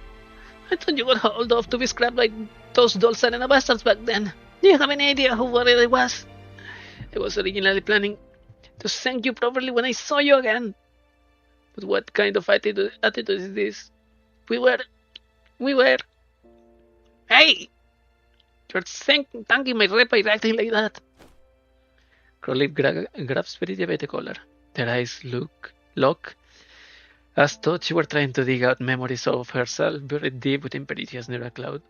I thought you got hauled off to be scrapped like those dolls arena bastards back then. Do you have any idea what it was? I was originally planning to thank you properly when I saw you again. But what kind of attitude is this? We were... Hey! You're thanking my rep by acting like that. Crowley grabs Peritia by the collar. Their eyes lock, as though she were trying to dig out memories of herself buried deep within Peritia's neural cloud.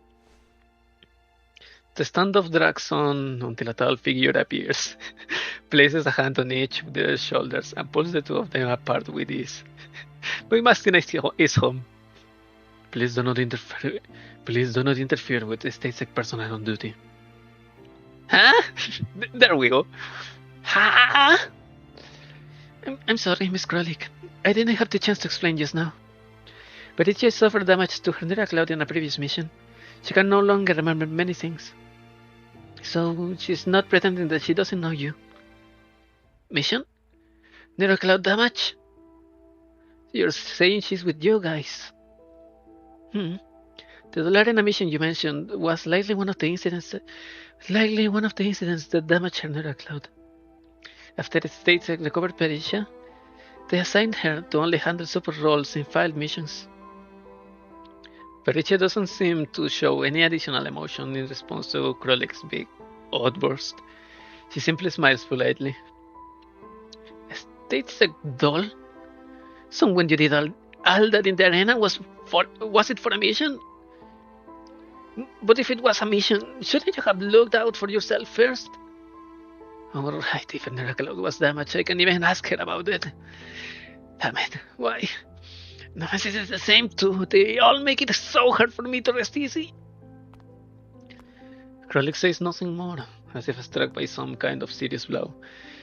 The standoff drags on until a tall figure appears, places a hand on each of their shoulders, and pulls the two of them apart with ease. My master is home. Please do not interfere with the Statesec personnel on duty. Huh? There we go. Huh? I'm sorry, Miss Crowley. I didn't have the chance to explain just now. But it just suffered damage to her neural cloud in a previous mission. She can no longer remember many things. So she's not pretending that she doesn't know you. Mission? Neural cloud damage? You're saying she's with you guys. The Dolarena mission you mentioned was likely one of the incidents that damaged her neural cloud. After the Statesec recovered Peritia, they assigned her to only handle support roles in failed missions. Peritia doesn't seem to show any additional emotion in response to Crowley's big outburst. She simply smiles politely. Statesec doll? So when you did all that in the arena, was it for a mission? But if it was a mission, shouldn't you have looked out for yourself first? Alright, if a neural cloud was damaged, I can even ask her about it. Damn it, why? Nemesis is the same too. They all make it so hard for me to rest easy. Krolik says nothing more, as if struck by some kind of serious blow.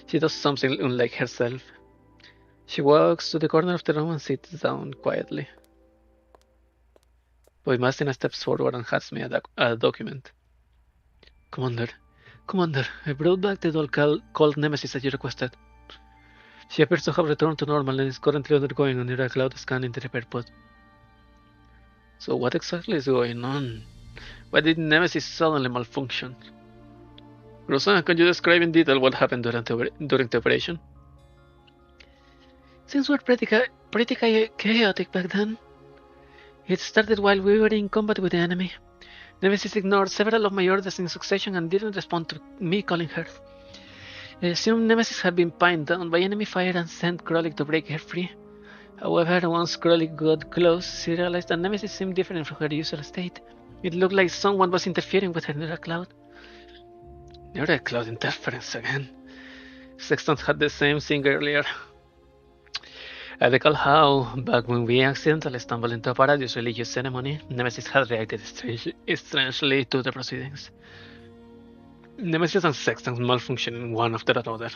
She does something unlike herself. She walks to the corner of the room and sits down quietly. Boymastina steps forward and hands me a document. Commander, I brought back the doll called Nemesis that you requested. She appears to have returned to normal and is currently undergoing a neural cloud scan in the repair pod. So what exactly is going on? Why did Nemesis suddenly malfunction? Rosa, can you describe in detail what happened during the operation? Things were pretty chaotic back then. It started while we were in combat with the enemy. Nemesis ignored several of my orders in succession and didn't respond to me calling her. I assumed Nemesis had been pinned down by enemy fire and sent Krolik to break her free. However, once Krolik got close, she realized that Nemesis seemed different from her usual state. It looked like someone was interfering with her neural cloud. Neural cloud interference again. Sextans had the same thing earlier. I recall how, back when we accidentally stumbled into a Paradise religious ceremony, Nemesis had reacted strangely to the proceedings. Nemesis and Sextans malfunctioning one after another.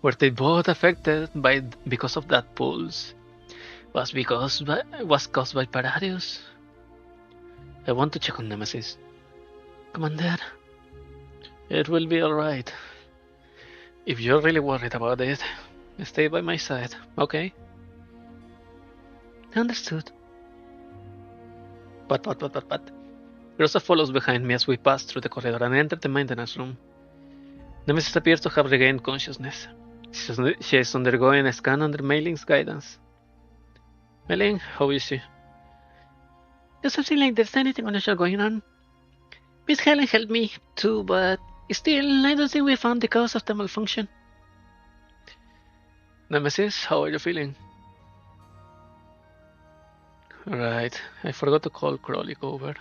Were they both affected because of that pulse? Was caused by Paradise? I want to check on Nemesis. Commander. It will be alright. If you're really worried about it, stay by my side, okay? Understood. But. Rosa follows behind me as we pass through the corridor and enter the maintenance room. Nemesis appears to have regained consciousness. She is undergoing a scan under Meiling's guidance. Meiling, how is she? Does it seem like there's anything unusual going on? Miss Helen helped me too, but still, I don't think we found the cause of the malfunction. Nemesis, how are you feeling? Right, I forgot to call Krolik over.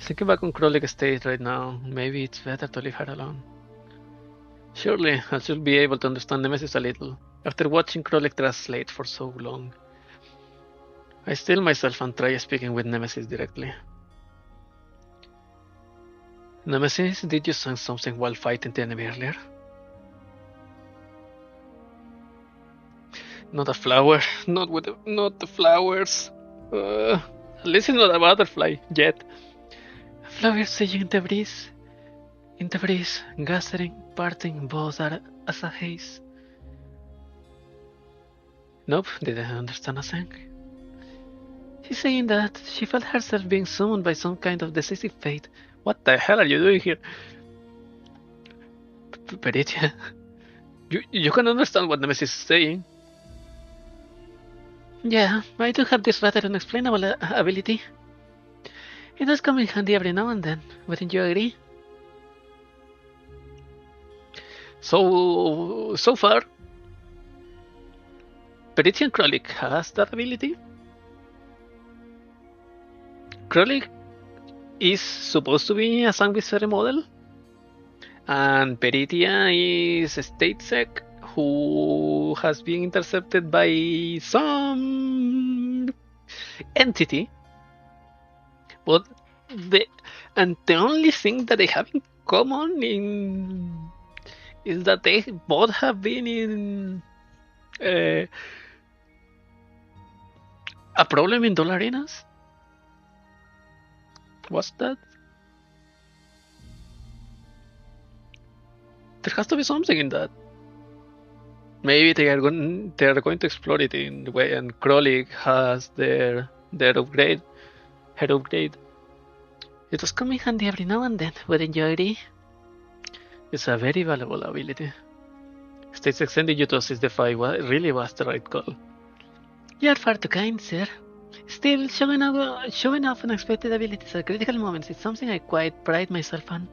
Thinking back on Krolik's state right now, maybe it's better to leave her alone. Surely, I should be able to understand Nemesis a little, after watching Krolik translate for so long. I still myself and try speaking with Nemesis directly. Nemesis, did you sense something while fighting the enemy earlier? Not a flower, not the flowers. At least it's not a butterfly yet. Flowers swaying in the breeze, gathering, parting, both are as a haze. Nope, didn't understand a thing. She's saying that she felt herself being summoned by some kind of decisive fate. What the hell are you doing here? Peritia, you can understand what Nemesis is saying. Yeah, I do have this rather unexplainable ability. It does come in handy every now and then, wouldn't you agree? So far, Peritian Krolik has that ability. Krolik is supposed to be a Sanguisfere model, and Peritia is a state sec who has been intercepted by some entity. But the only thing that they have in common is that they both have been in a problem in Dull Arenas. What's that? There has to be something in that. Maybe they are going to explore it in the way, and Krolik has their upgrade, head upgrade. It does come in handy every now and then, wouldn't you agree? It's a very valuable ability. States extending you to assist the fight really was the right call. You're far too kind, sir. Still, showing off unexpected abilities at critical moments is something I quite pride myself on.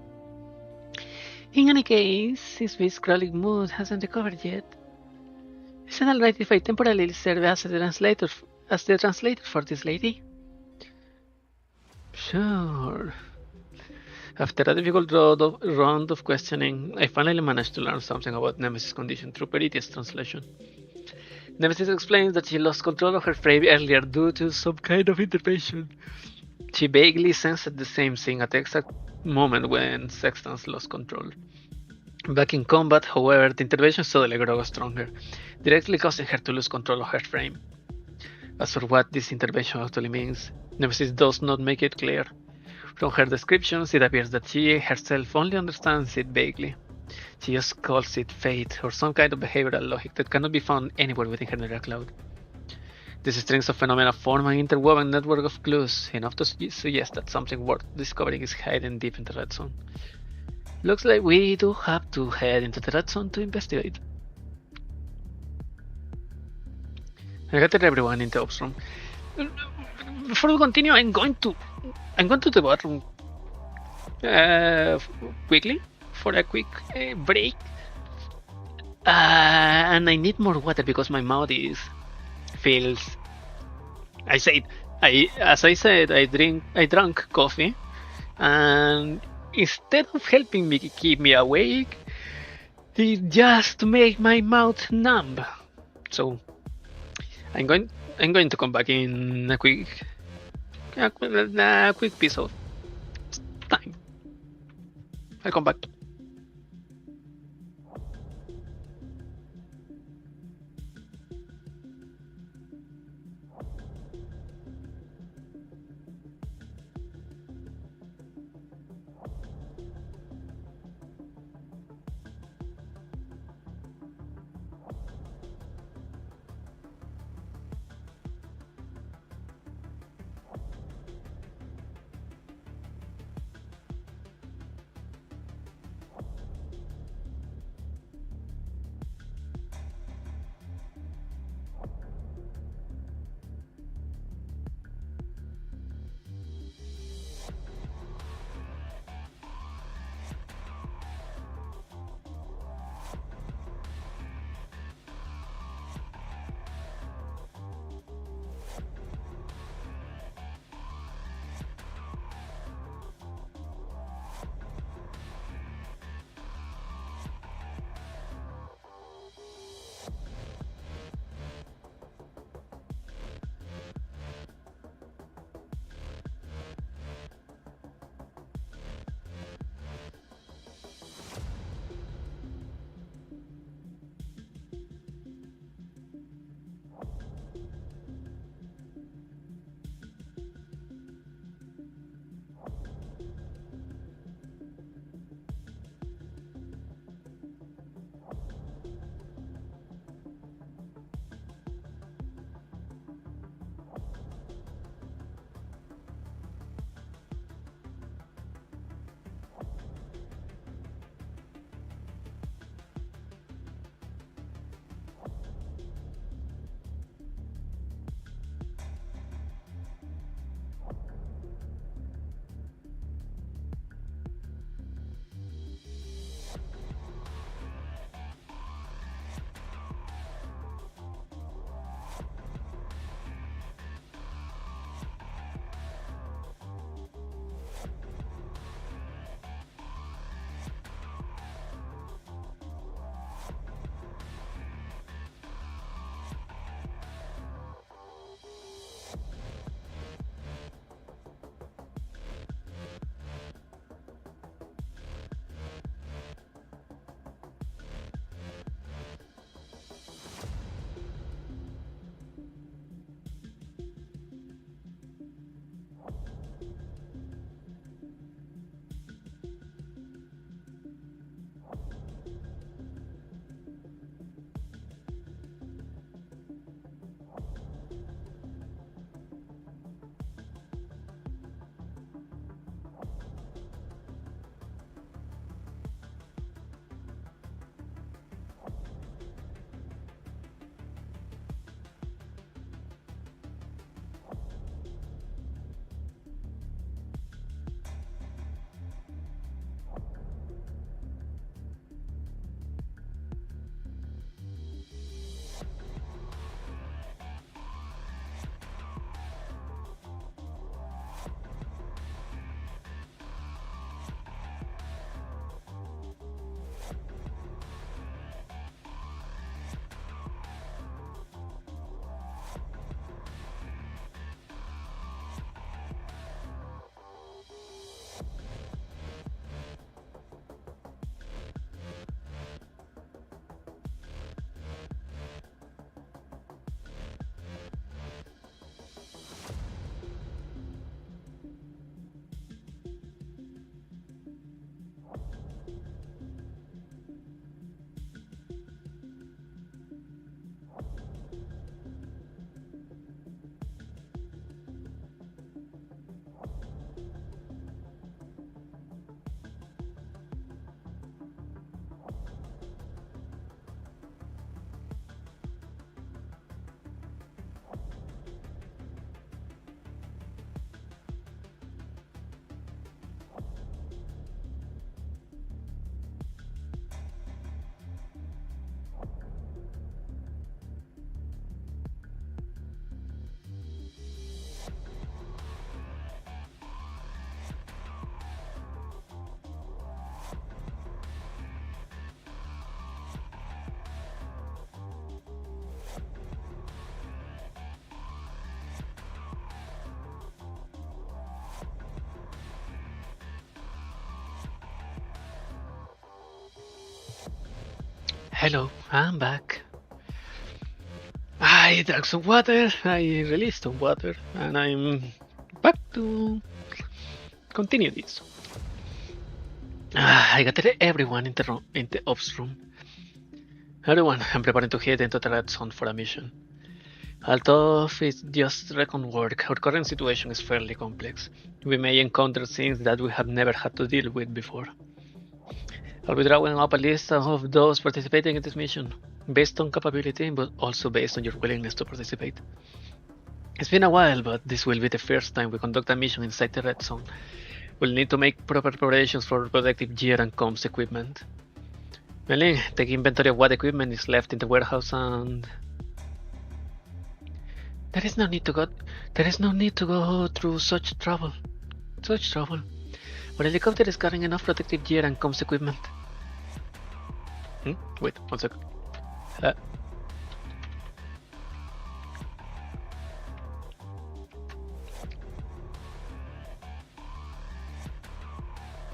In any case, his Miss Krolik mood hasn't recovered yet. Is it alright if I temporarily serve as the translator for this lady? Sure. After a difficult round of questioning, I finally managed to learn something about Nemesis' condition through Peritia's translation. Nemesis explains that she lost control of her frame earlier due to some kind of intervention. She vaguely sensed the same thing at the exact moment when Sextans lost control. Back in combat, however, the intervention suddenly grew stronger, directly causing her to lose control of her frame. As for what this intervention actually means, Nemesis does not make it clear. From her descriptions, it appears that she herself only understands it vaguely. She just calls it fate or some kind of behavioral logic that cannot be found anywhere within her neural cloud. These strings of phenomena form an interwoven network of clues, enough to suggest that something worth discovering is hidden deep in the red zone. Looks like we do have to head into the red zone to investigate. I gathered everyone in the ops room. Before we continue, I'm going to the bathroom quickly for a quick break. And I need more water because my mouth feels. I drank coffee, and instead of helping me keep me awake, it just made my mouth numb. So I'm going to come back in a quick piece of time. I'll come back. Hello, I'm back. I drank some water, I released some water, and I'm back to continue this. I gathered everyone in the ops room. Everyone, I'm preparing to head into the red zone for a mission. Although it's just recon work, our current situation is fairly complex. We may encounter things that we have never had to deal with before. I'll be drawing up a list of those participating in this mission, based on capability, but also based on your willingness to participate. It's been a while, but this will be the first time we conduct a mission inside the red zone. We'll need to make proper preparations for protective gear and comms equipment. Melin, take inventory of what equipment is left in the warehouse and... There is no need to go through such trouble. Our helicopter is carrying enough protective gear and comms equipment. Wait, one second. There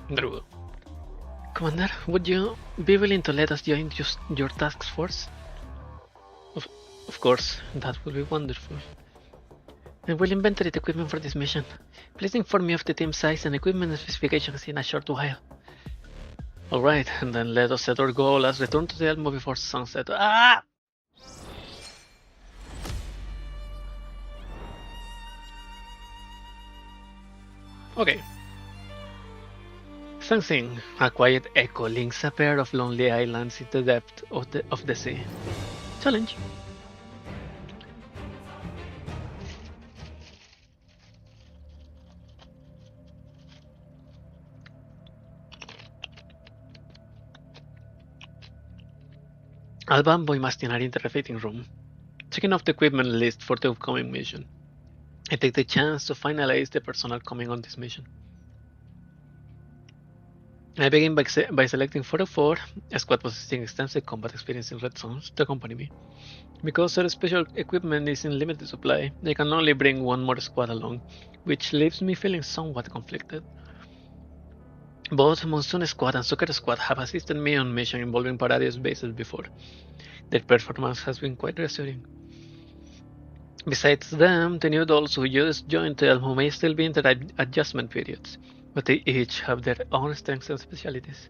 we go. Commander, would you be willing to let us join your task force? Of course, that would be wonderful. I will inventory the equipment for this mission. Please inform me of the team size and equipment specifications in a short while. Alright, and then let us set our goal as return to the Elmo before sunset. Ah! Okay. Sensing a quiet echo links a pair of lonely islands in the depth of the sea. Challenge. Alba and Boy Mastin are in the refitting room, checking off the equipment list for the upcoming mission. I take the chance to finalize the personnel coming on this mission. I begin by selecting 404, a squad possessing extensive combat experience in red zones, to accompany me. Because our special equipment is in limited supply, I can only bring one more squad along, which leaves me feeling somewhat conflicted. Both Monsoon Squad and Soccer Squad have assisted me on missions involving Paradius bases before. Their performance has been quite reassuring. Besides them, the new dolls who just joined Elmo may still be in their adjustment periods, but they each have their own strengths and specialities.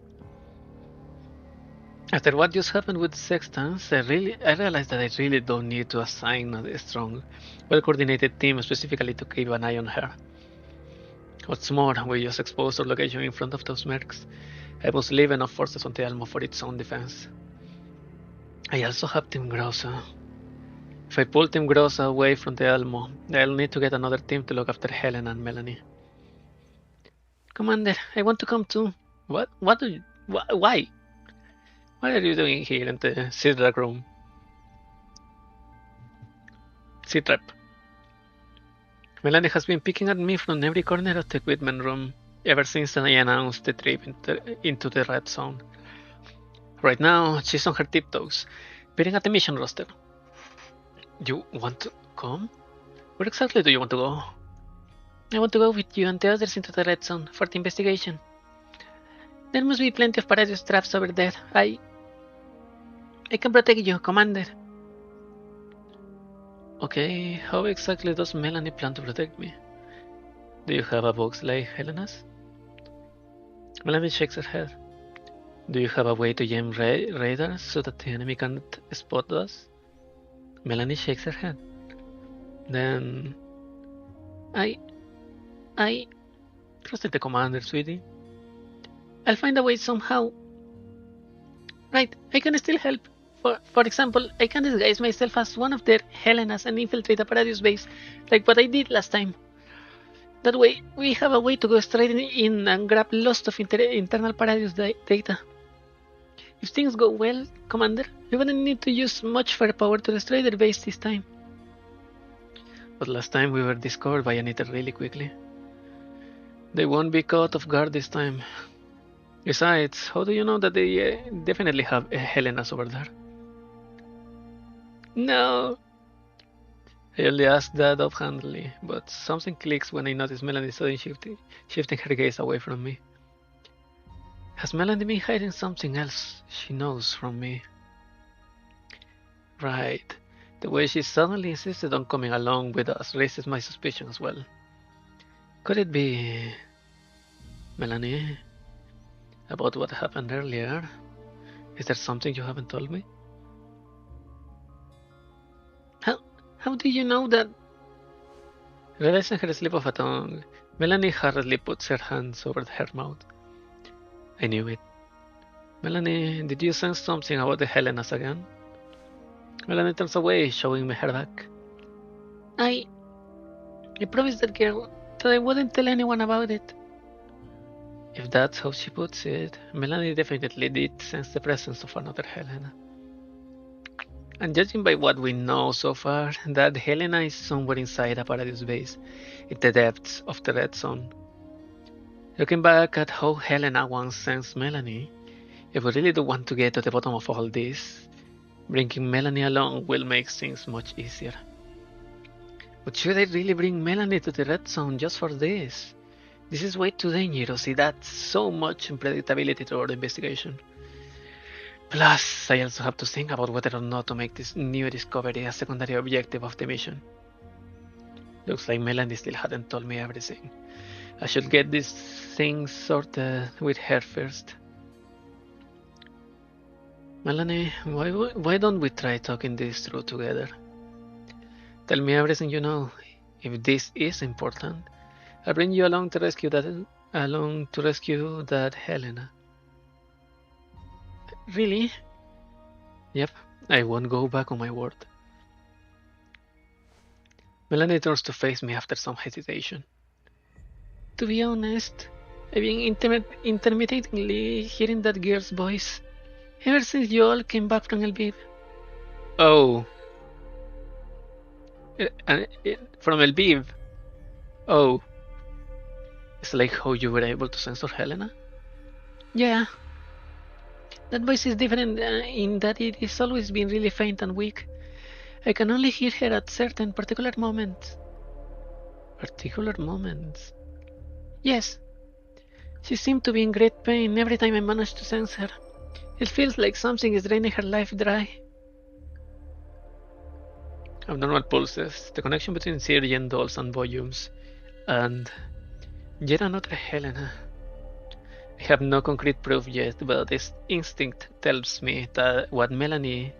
After what just happened with Sextans, I realized that I really don't need to assign a strong, well-coordinated team specifically to keep an eye on her. What's more, we just exposed our location in front of those mercs. I must leave enough forces on the Elmo for its own defense. I also have Team Grossa. If I pull Team Grossa away from the Elmo, I'll need to get another team to look after Helen and Melanie. Commander, I want to come too. What? Why? What are you doing here in the Sidrak room? Sitrap. Melanie has been picking at me from every corner of the equipment room ever since I announced the trip into the red zone. Right now, she's on her tiptoes, peering at the mission roster. You want to come? Where exactly do you want to go? I want to go with you and the others into the red zone for the investigation. There must be plenty of Paradius traps over there. I can protect you, Commander. Okay, how exactly does Melanie plan to protect me? Do you have a box like Helena's? Melanie shakes her head. Do you have a way to jam radars so that the enemy can't spot us? Melanie shakes her head. Then... I trusted the commander, sweetie. I'll find a way somehow. Right, I can still help. For example, I can disguise myself as one of their Helenas and infiltrate a Paradius base, like what I did last time. That way, we have a way to go straight in and grab lots of internal Paradius data. If things go well, Commander, we wouldn't need to use much firepower to destroy their base this time. But last time we were discovered by an eater really quickly. They won't be caught off guard this time. Besides, how do you know that they definitely have Helenas over there? No. I only asked that offhandedly, but something clicks when I notice Melanie suddenly shifting her gaze away from me. Has Melanie been hiding something else she knows from me? Right. The way she suddenly insisted on coming along with us raises my suspicion as well. Could it be Melanie? About what happened earlier? Is there something you haven't told me? How, how do you know that? Realizing her slip of a tongue, Melanie hurriedly puts her hands over her mouth. I knew it. Melanie, did you sense something about the Helenas again? Melanie turns away, showing me her back. I promised that girl that I wouldn't tell anyone about it. If that's how she puts it, Melanie definitely did sense the presence of another Helena. And judging by what we know so far, that Helena is somewhere inside a Paradise base, in the depths of the Red Zone. Looking back at how Helena once sensed Melanie, if we really do want to get to the bottom of all this, bringing Melanie along will make things much easier. But should I really bring Melanie to the Red Zone just for this? This is way too dangerous. It adds so much unpredictability to our investigation. Plus, I also have to think about whether or not to make this new discovery a secondary objective of the mission. Looks like Melanie still hadn't told me everything. I should get these things sorted with her first. Melanie, why don't we try talking this through together? Tell me everything you know. If this is important, I'll bring you along to rescue that Helena. Really? Yep, I won't go back on my word. Melanie turns to face me after some hesitation. To be honest, I've been intermittently hearing that girl's voice ever since you all came back from Lviv. Oh. From Lviv? Oh. It's like how you were able to censor Helena? Yeah. That voice is different in that it has always been really faint and weak. I can only hear her at certain particular moments. Particular moments? Yes. She seemed to be in great pain every time I managed to sense her. It feels like something is draining her life dry. Abnormal pulses, the connection between Syrian dolls and volumes, and yet another Helena. I have no concrete proof yet, but this instinct tells me that what Melanie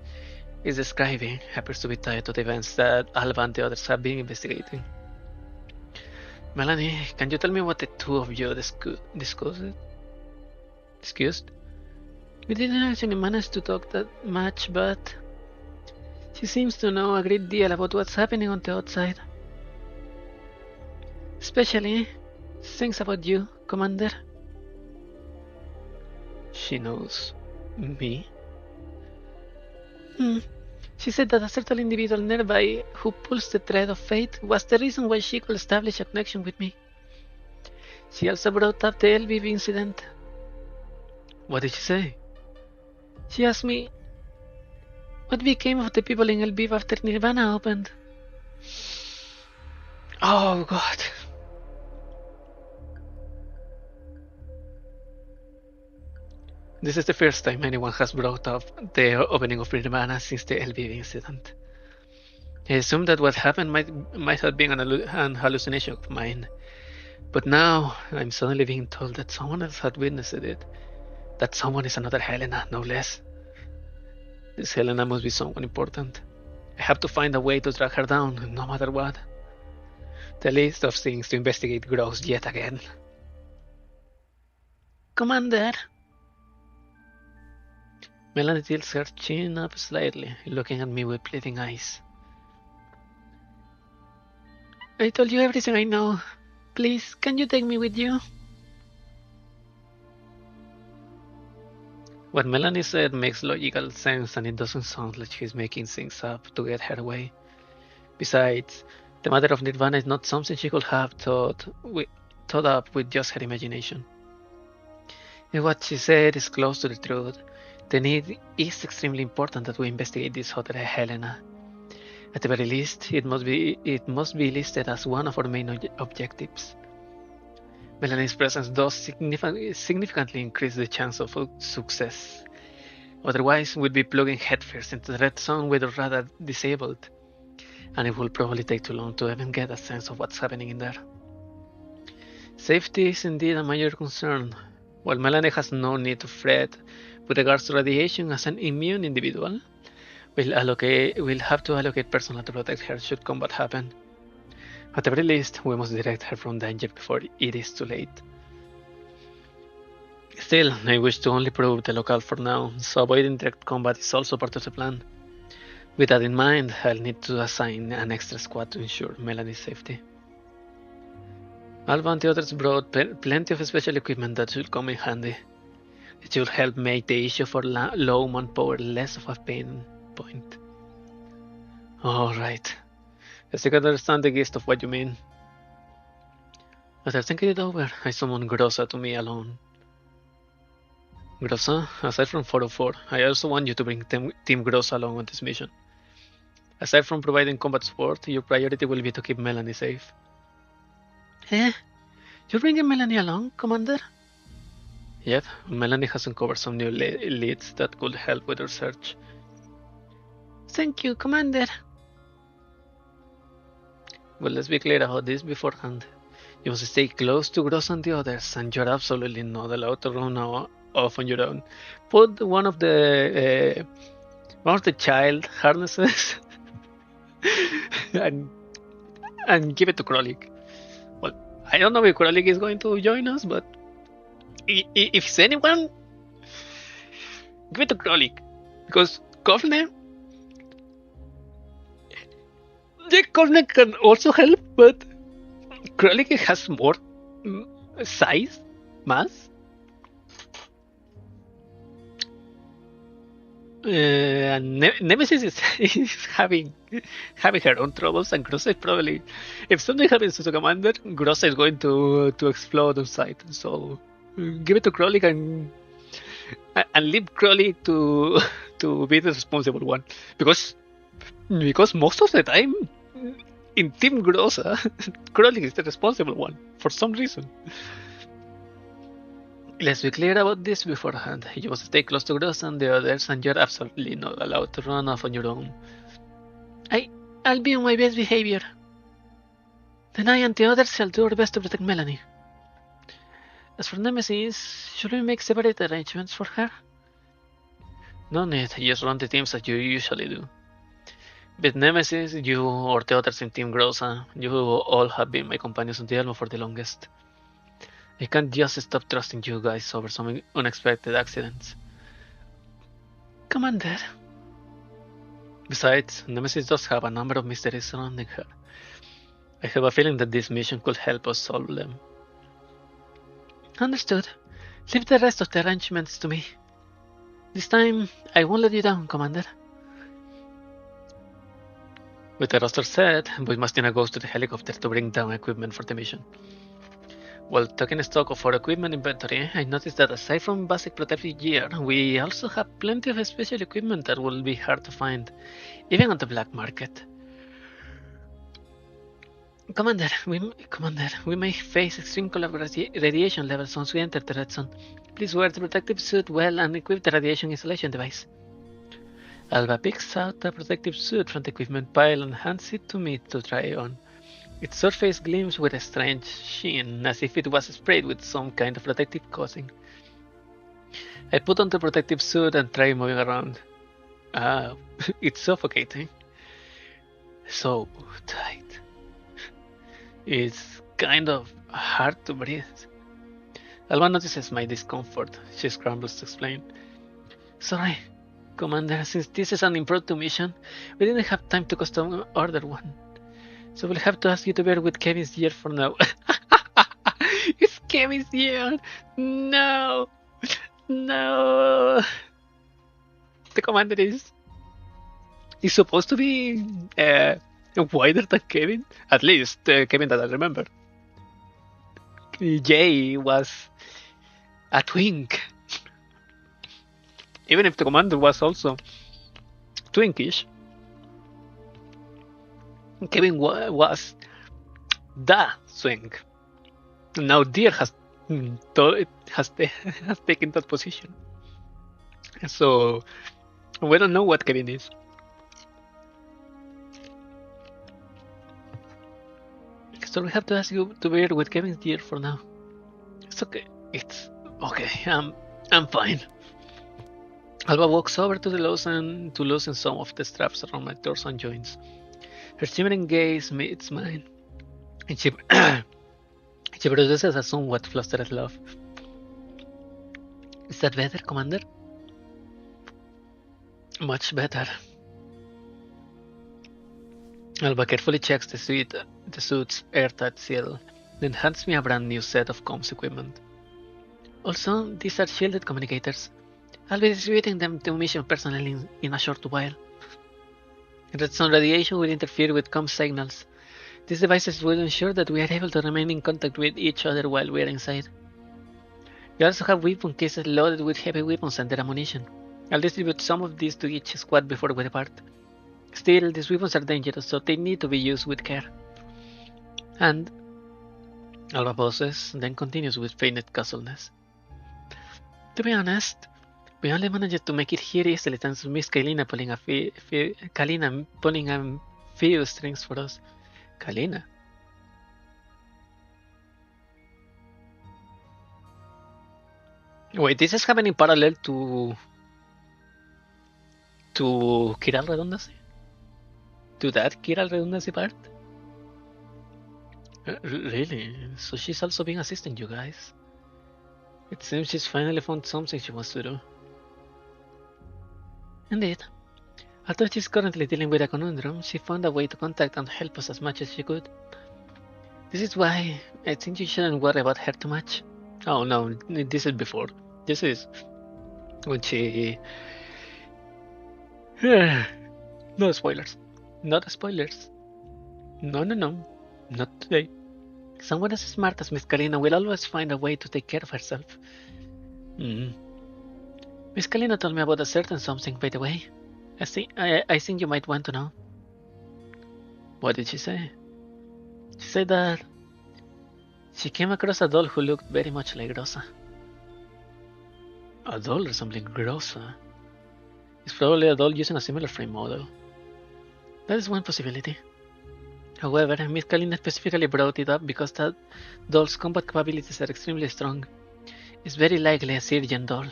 is describing appears to be tied to the events that Alba and the others have been investigating. Melanie, can you tell me what the two of you discussed? We didn't actually manage to talk that much, but she seems to know a great deal about what's happening on the outside. Especially things about you, Commander. She knows me? She said that a certain individual nearby who pulls the thread of fate was the reason why she could establish a connection with me. She also brought up the Lviv incident. What did she say? She asked me what became of the people in Lviv after Nirvana opened. Oh god. This is the first time anyone has brought up the opening of Nirvana since the Lviv incident. I assumed that what happened might have been an hallucination of mine, but now I'm suddenly being told that someone else had witnessed it. That someone is another Helena, no less. This Helena must be someone important. I have to find a way to track her down, no matter what. The list of things to investigate grows yet again. Commander. Melanie tilts her chin up slightly, looking at me with pleading eyes. I told you everything I know. Please, can you take me with you? What Melanie said makes logical sense, and it doesn't sound like she's making things up to get her way. Besides, the matter of Nirvana is not something she could have thought up with just her imagination. If what she said is close to the truth, then it is extremely important that we investigate this other Helena. At the very least, it must be listed as one of our main objectives. Melanie's presence does significantly increase the chance of success. Otherwise, we'd be plugging headfirst into the red zone with our radar disabled, and it will probably take too long to even get a sense of what's happening in there. Safety is indeed a major concern. While Melanie has no need to fret with regards to radiation as an immune individual, we'll have to allocate personnel to protect her should combat happen. At the very least, we must direct her from danger before it is too late. Still, I wish to only probe the locale for now, so avoiding direct combat is also part of the plan. With that in mind, I'll need to assign an extra squad to ensure Melanie's safety. Alba and the others brought plenty of special equipment that should come in handy. It should help make the issue for low manpower less of a pain point. Alright. I think I understand the gist of what you mean. After thinking it over, I summoned Grossa to me alone. Grossa, aside from 404, I also want you to bring Team Grossa along on this mission. Aside from providing combat support, your priority will be to keep Melanie safe. You're bringing Melanie along, Commander? Yep, Melanie has uncovered some new leads that could help with her search. Thank you, Commander. Well, let's be clear about this beforehand. You must stay close to Gross and the others, and you're absolutely not allowed to run off on your own. Put one of the child harnesses and give it to Krolik. Well, I don't know if Krolik is going to join us, but if it's anyone, give it to Krolik, because Kovne can also help, but Krolik has more size, mass. And Nemesis is having her own troubles, and Grossa is probably, if something happens to the commander, Grossa is going to explode on sight. So give it to Krolik and leave Krolik to be the responsible one, because most of the time in Team Grossa, Krolik is the responsible one for some reason. Let's be clear about this beforehand. You must stay close to Grossa and the others, and you're absolutely not allowed to run off on your own. I'll be on my best behavior. Then I and the others shall do our best to protect Melanie. As for Nemesis, should we make separate arrangements for her? No need, just run the teams as you usually do. With Nemesis, you or the others in Team Grossa, you all have been my companions on the Elmo for the longest. I can't just stop trusting you guys over some unexpected accidents. Commander. Besides, Nemesis does have a number of mysteries surrounding her. I have a feeling that this mission could help us solve them. Understood. Leave the rest of the arrangements to me. This time, I won't let you down, Commander. With the roster set, Boymastina goes to the helicopter to bring down equipment for the mission. While taking stock of our equipment inventory, I noticed that aside from basic protective gear, we also have plenty of special equipment that will be hard to find, even on the black market. Commander, we may face extreme radiation levels once we enter the red zone. Please wear the protective suit well and equip the radiation isolation device. Alba picks out the protective suit from the equipment pile and hands it to me to try on. Its surface gleams with a strange sheen, as if it was sprayed with some kind of protective coating. I put on the protective suit and try moving around. It's suffocating. So tight. It's kind of hard to breathe. Alba notices my discomfort. She scrambles to explain. Sorry, Commander, since this is an impromptu mission, we didn't have time to custom order one. So we'll have to ask you to bear with Kevin's year for now. It's Kevin's year! No! No! The commander is supposed to be wider than Kevin. At least Kevin that I remember. Jay was a twink. Even if the commander was also twinkish, Kevin was the swing. Now Deer has taken that position. So we don't know what Kevin is. So we have to ask you to bear with Kevin's gear for now. It's okay. It's okay. I'm fine. Alba walks over to the loosen some of the straps around my torso and joints. Her shimmering gaze meets mine, and she she produces a somewhat flustered laugh. Is that better, Commander? Much better. Alba carefully checks the suit's airtight seal, then hands me a brand new set of comms equipment. Also, these are shielded communicators. I'll be distributing them to mission personnel in a short while. Redstone radiation will interfere with comm signals. These devices will ensure that we are able to remain in contact with each other while we are inside. We also have weapon cases loaded with heavy weapons and their ammunition. I'll distribute some of these to each squad before we depart. Still, these weapons are dangerous, so they need to be used with care. And Alba pauses, then continues with feigned casualness. To be honest, we only managed to make it here easily thanks to Miss Kalina pulling a few strings for us. Kalina? Wait, this is happening parallel to Chiral redundancy? To that Chiral redundancy part? Really? So she's also been assisting you guys? It seems she's finally found something she wants to do. Indeed. Although she's currently dealing with a conundrum, she found a way to contact and help us as much as she could. This is why I think you shouldn't worry about her too much. Oh no, this is before. This is when she... No spoilers. Not spoilers. No. Not today. Someone as smart as Miss Kalina will always find a way to take care of herself. Miss Kalina told me about a certain something, by the way. I think you might want to know. What did she say? She said that she came across a doll who looked very much like Rosa. A doll resembling Rosa? It's probably a doll using a similar frame model. That is one possibility. However, Miss Kalina specifically brought it up because that doll's combat capabilities are extremely strong. It's very likely a Syrian doll.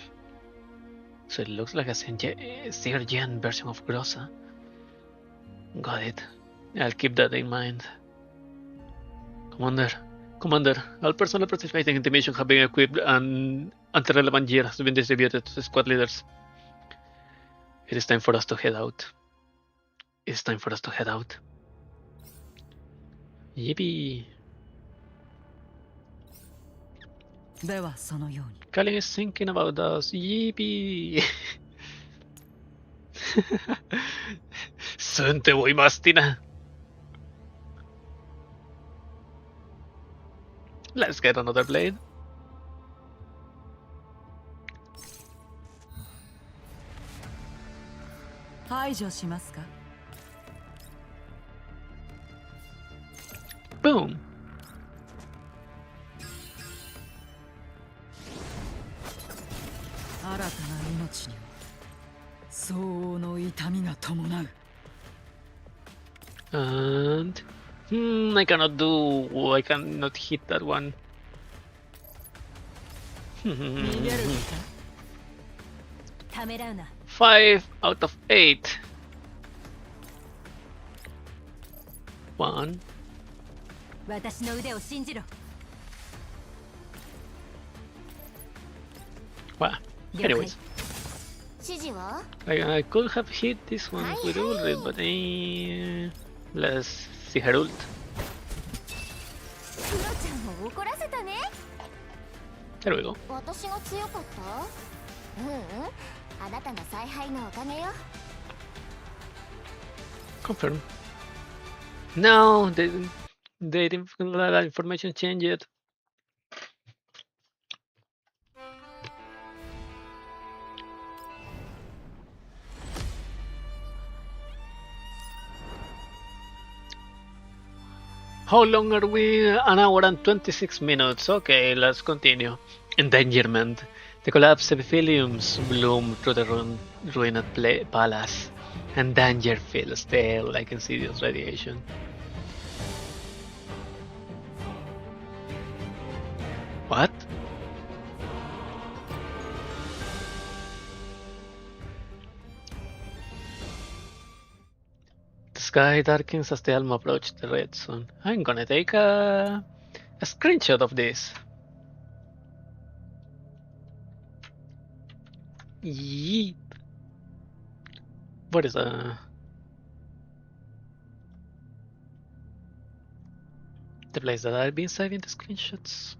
So it looks like a Syrian version of Grossa. Got it. I'll keep that in mind. Commander, all personnel participating in the mission have been equipped and anti-relevant gear has been distributed to the squad leaders. It is time for us to head out. Yippee! Kalin is thinking about us. Yippee! Soon te voy, Mastina. Let's get another blade. Boom! And I cannot hit that one. 5 out of 8. 1. Well, anyways. I could have hit this one with Ulrid, but let's see her ult. There we go. Confirm. No, they didn't let that information change yet. How long are we? An hour and 26 minutes. Okay, let's continue. Endangerment. The collapsed epitheliums bloom through the ruined palace, and danger fills the air like insidious radiation. What? The sky darkens as the Alma approaches the red sun. I'm gonna take a screenshot of this. Yeet. What is the place that I've been saving the screenshots?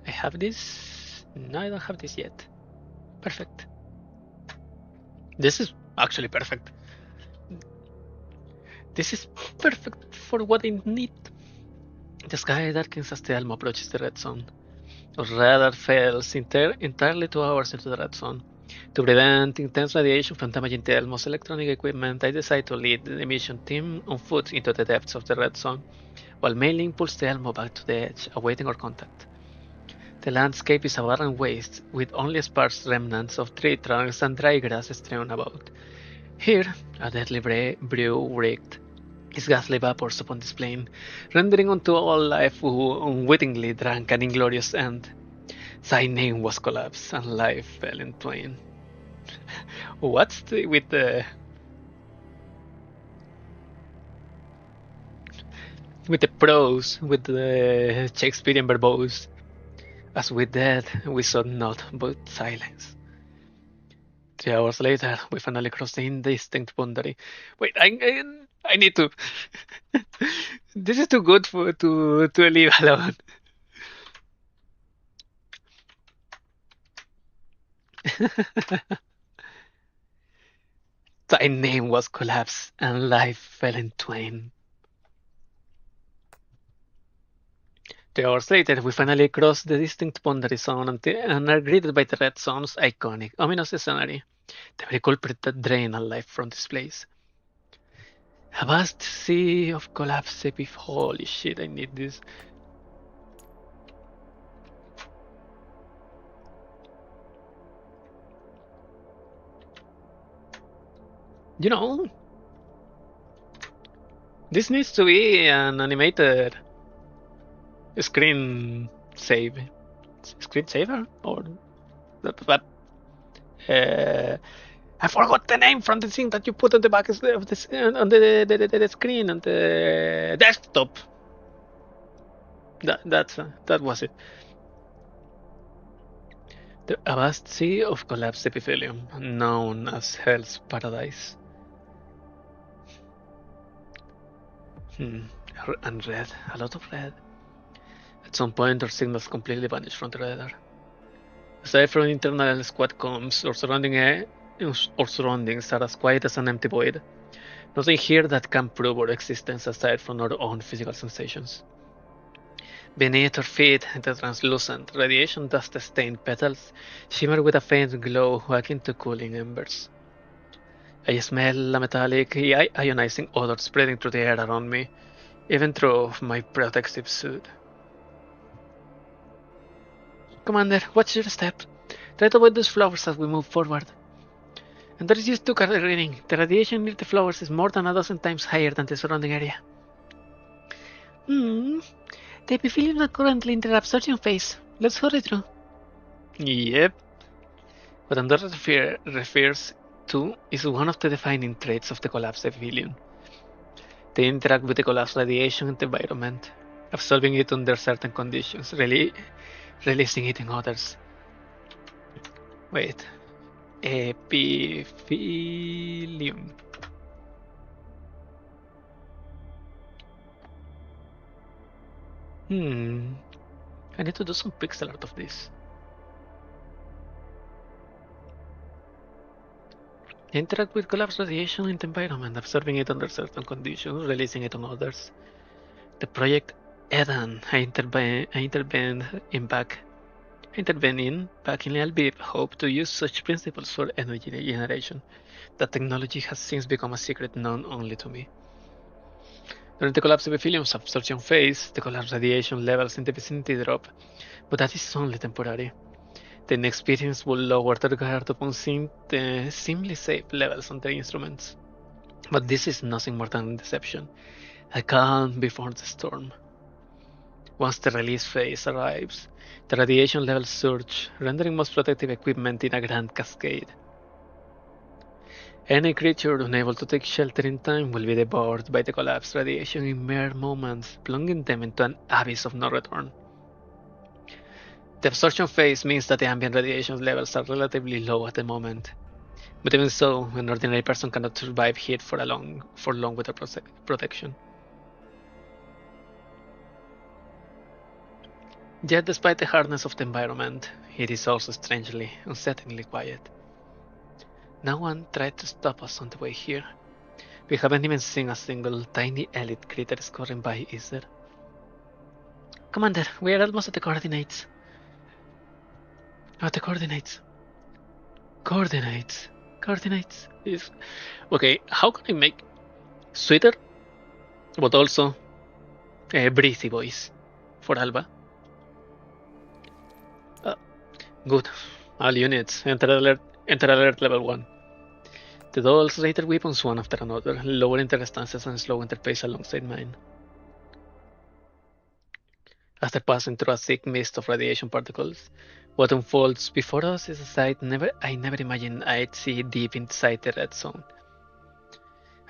I have this. No, I don't have this yet. Perfect. This is actually perfect. This is perfect for what I need. The sky darkens as the Alma approaches the red zone. Our radar fails entirely 2 hours into the red zone. To prevent intense radiation from damaging the Elmo's electronic equipment, I decide to lead the mission team on foot into the depths of the red zone, while Mei-Ling pulls the Elmo back to the edge, awaiting our contact. The landscape is a barren waste, with only sparse remnants of tree trunks and dry grass strewn about. Here, a deadly brew wreaked its ghastly vapors upon this plain, rendering unto all life who unwittingly drank an inglorious end. Thy name was collapsed, and life fell in twain. What's with the prose, with the Shakespearean verbose? As with death, we saw naught but silence. 3 hours later, we finally crossed the indistinct boundary. Wait, I need to. This is too good to leave alone. Thy name was collapsed, and life fell in twain. 3 hours later, we finally crossed the distinct boundary zone and are greeted by the red zone's iconic, ominous scenery, the very culprit that drained our life from this place. A vast sea of collapse epith. Holy shit, I need this. You know, this needs to be an animated screen save. Screen saver? Or that I forgot the name from the thing that you put on the back of the on the screen on the desktop. That was it. The vast sea of collapsed epithelium, known as Hell's Paradise. And red, a lot of red. At some point, our signals completely vanished from the radar. Aside from internal squad comms, our surroundings are as quiet as an empty void. Nothing here that can prove our existence aside from our own physical sensations. Beneath our feet, the translucent, radiation dust-stained petals shimmer with a faint glow akin to cooling embers. I smell a metallic, ionizing odor spreading through the air around me, even through my protective suit. Commander, watch your step. Try to avoid those flowers as we move forward. And there is just 2 card reading. The radiation near the flowers is more than a dozen times higher than the surrounding area. The epithelium are currently in their absorption phase. Let's hurry through. Yep. What Andor refers to is one of the defining traits of the collapsed epithelium. They interact with the collapsed radiation in the environment, absorbing it under certain conditions, releasing it in others. Wait. Epithelium. I need to do some pixel art of this. Interact with collapsed radiation in the environment, absorbing it under certain conditions, releasing it on others. The Project Eden I intervened in back in Albib hope to use such principles for energy generation. That technology has since become a secret known only to me. During the collapse of Exilium's absorption phase, the collapse radiation levels in the vicinity drop, but that is only temporary. The inexperience will lower their guard upon seeing the seemingly safe levels on their instruments. But this is nothing more than deception, a calm before the storm. Once the release phase arrives, the radiation levels surge, rendering most protective equipment in a grand cascade. Any creature unable to take shelter in time will be devoured by the collapse radiation in mere moments, plunging them into an abyss of no return. The absorption phase means that the ambient radiation levels are relatively low at the moment, but even so, an ordinary person cannot survive heat for long without protection. Yet despite the hardness of the environment, it is also strangely, unsettlingly quiet. No one tried to stop us on the way here. We haven't even seen a single tiny elite critter scurrying by, is there? Commander, we are almost at the coordinates. Coordinates. Is okay. How can I make sweeter, but also a breezy voice for Alba? Good. All units, enter alert level 1. The dolls rate their weapons one after another, lowering their stances and slowing their pace alongside mine. After passing through a thick mist of radiation particles, what unfolds before us is a sight I never imagined I'd see deep inside the red zone.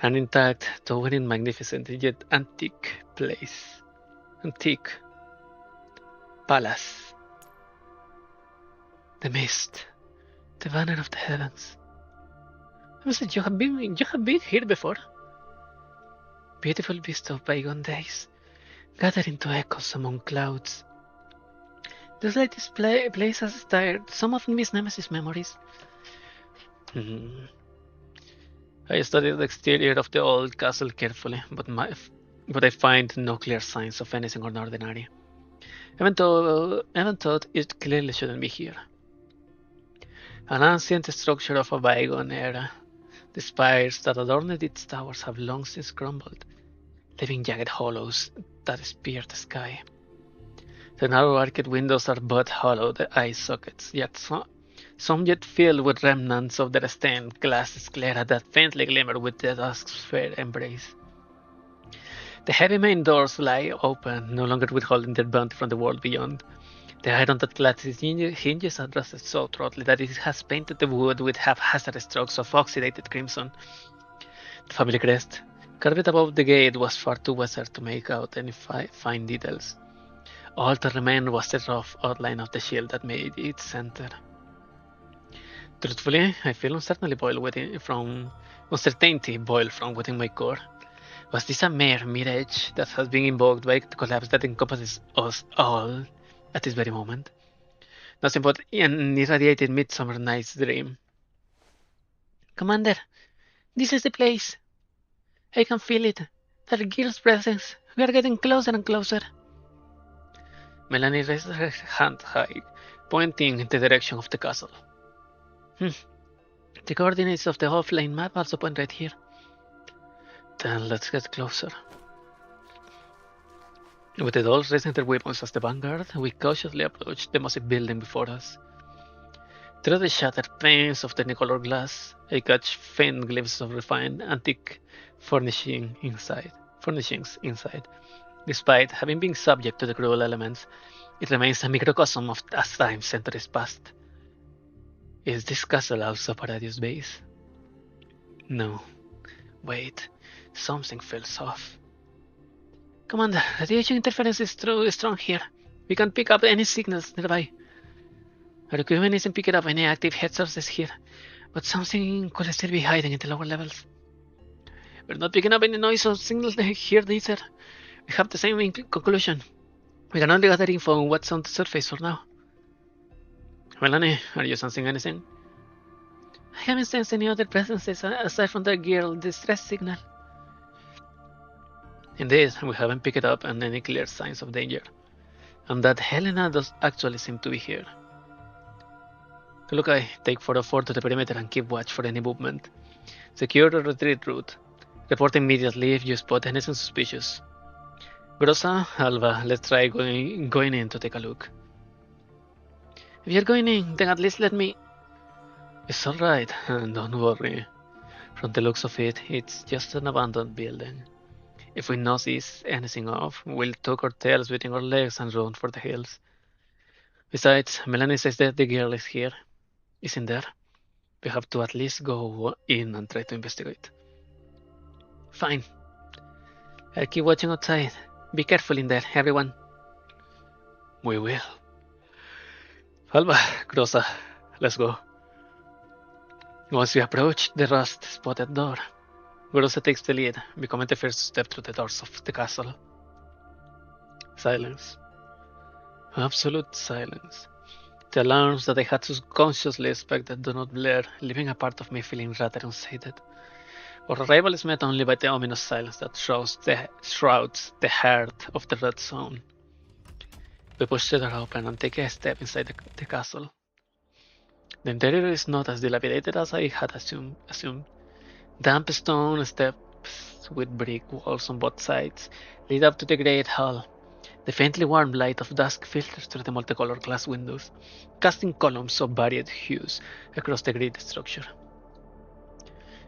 An intact, towering, magnificent, yet antique place. Antique palace. The mist. The banner of the heavens. You have been here before. Beautiful vista of bygone days, gathered into echoes among clouds. Just like this place has stirred some of Miss Nemesis' memories. I studied the exterior of the old castle carefully, but I find no clear signs of anything ordinary. Even thought it clearly shouldn't be here. An ancient structure of a bygone era. The spires that adorned its towers have long since crumbled, leaving jagged hollows that spear the sky. The narrow arched windows are but hollow eye sockets, yet some yet filled with remnants of their stained glass sclera that faintly glimmer with the dusk's fair embrace. The heavy main doors lie open, no longer withholding their bounty from the world beyond. The iron that clasps its hinges are rusted so thoroughly that it has painted the wood with haphazard strokes of oxidated crimson. The family crest, carved above the gate, was far too weathered to make out any fine details. All that remained was the rough outline of the shield that made its center. Truthfully, I feel uncertainty boil from within my core. Was this a mere mirage that has been invoked by the collapse that encompasses us all at this very moment? Nothing but an irradiated midsummer night's dream. Commander, this is the place. I can feel it. That girl's presence. We are getting closer and closer. Melanie raised her hand high, pointing in the direction of the castle. The coordinates of the offline map also point right here. Then let's get closer. With the dolls raising their weapons as the vanguard, we cautiously approached the massive building before us. Through the shattered panes of technicolor glass, I catch faint glimpses of refined, antique furnishings inside. Despite having been subject to the cruel elements, it remains a microcosm of as time centuries past. Is this castle also Paradius base? No. Wait, something feels off. Commander, radiation interference is strong here. We can't pick up any signals nearby. Our equipment isn't picking up any active head sources here, but something could still be hiding in the lower levels. We're not picking up any noise or signals here either. We have the same conclusion. We can only gather info on what's on the surface for now. Melanie, are you sensing anything? I haven't sensed any other presences aside from the girl distress signal. Indeed, we haven't picked up on any clear signs of danger. And that Helena does actually seem to be here. Look, I take 404 to the perimeter and keep watch for any movement. Secure the retreat route. Report immediately if you spot anything suspicious. Grossa, Alva, let's try going in to take a look. If you're going in, then at least let me... It's alright, don't worry. From the looks of it, it's just an abandoned building. If we notice anything off, we'll tuck our tails between our legs and run for the hills. Besides, Melanie says that the girl is here. Isn't there? We have to at least go in and try to investigate. Fine. I'll keep watching outside. Be careful in there, everyone. We will. Alba, Grossa, let's go. Once we approach the rust-spotted door, Grossa takes the lead, becoming the first step through the doors of the castle. Silence. Absolute silence. The alarms that I had subconsciously expected do not blare, leaving a part of me feeling rather unsated. Our arrival is met only by the ominous silence that shrouds the heart of the red zone. We push the door open and take a step inside the castle. The interior is not as dilapidated as I had assumed. Damp stone steps with brick walls on both sides lead up to the great hall. The faintly warm light of dusk filters through the multicolored glass windows, casting columns of varied hues across the great structure.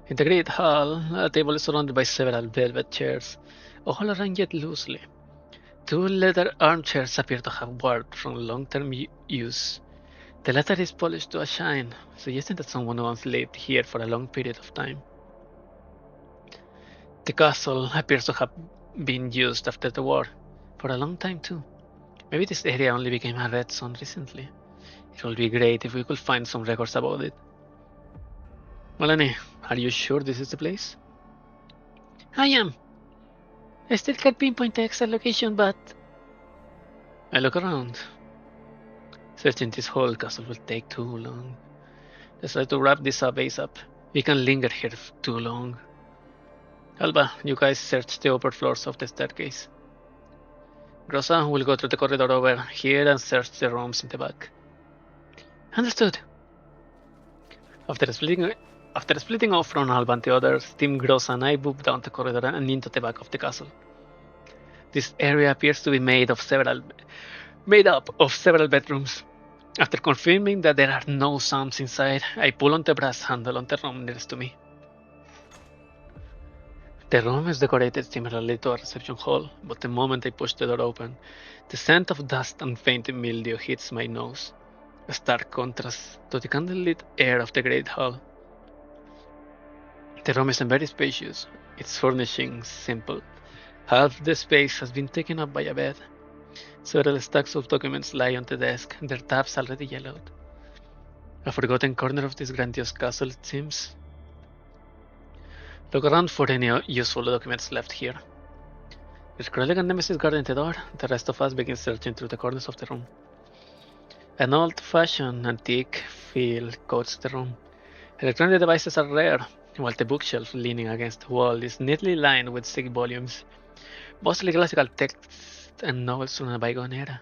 In the great hall, a table is surrounded by several velvet chairs, all arranged loosely. Two leather armchairs appear to have warped from long-term use. The latter is polished to a shine, suggesting that someone once lived here for a long period of time. The castle appears to have been used after the war, for a long time too. Maybe this area only became a red zone recently. It would be great if we could find some records about it. Melanie, are you sure this is the place? I am. I still can't pinpoint the exact location, but... I look around. Searching this whole castle will take too long. Let's try to wrap this up ASAP. We can't linger here too long. Alba, you guys search the upper floors of the staircase. Grossa will go through the corridor over here and search the rooms in the back. Understood. After splitting off from Alba and the others, Team Grossa and I move down the corridor and into the back of the castle. This area appears to be made up of several bedrooms. After confirming that there are no sounds inside, I pull on the brass handle on the room nearest to me. The room is decorated similarly to a reception hall, but the moment I push the door open, the scent of dust and faint mildew hits my nose, a stark contrast to the candlelit air of the great hall. The room isn't very spacious, its furnishings simple. Half the space has been taken up by a bed. Several stacks of documents lie on the desk, their tabs already yellowed. A forgotten corner of this grandiose castle, it seems. Look around for any useful documents left here. There's Krellig and Nemesis guarding the door. The rest of us begin searching through the corners of the room. An old-fashioned, antique feel coats the room. Electronic devices are rare, while the bookshelf leaning against the wall is neatly lined with thick volumes, mostly classical texts and novels from a bygone era.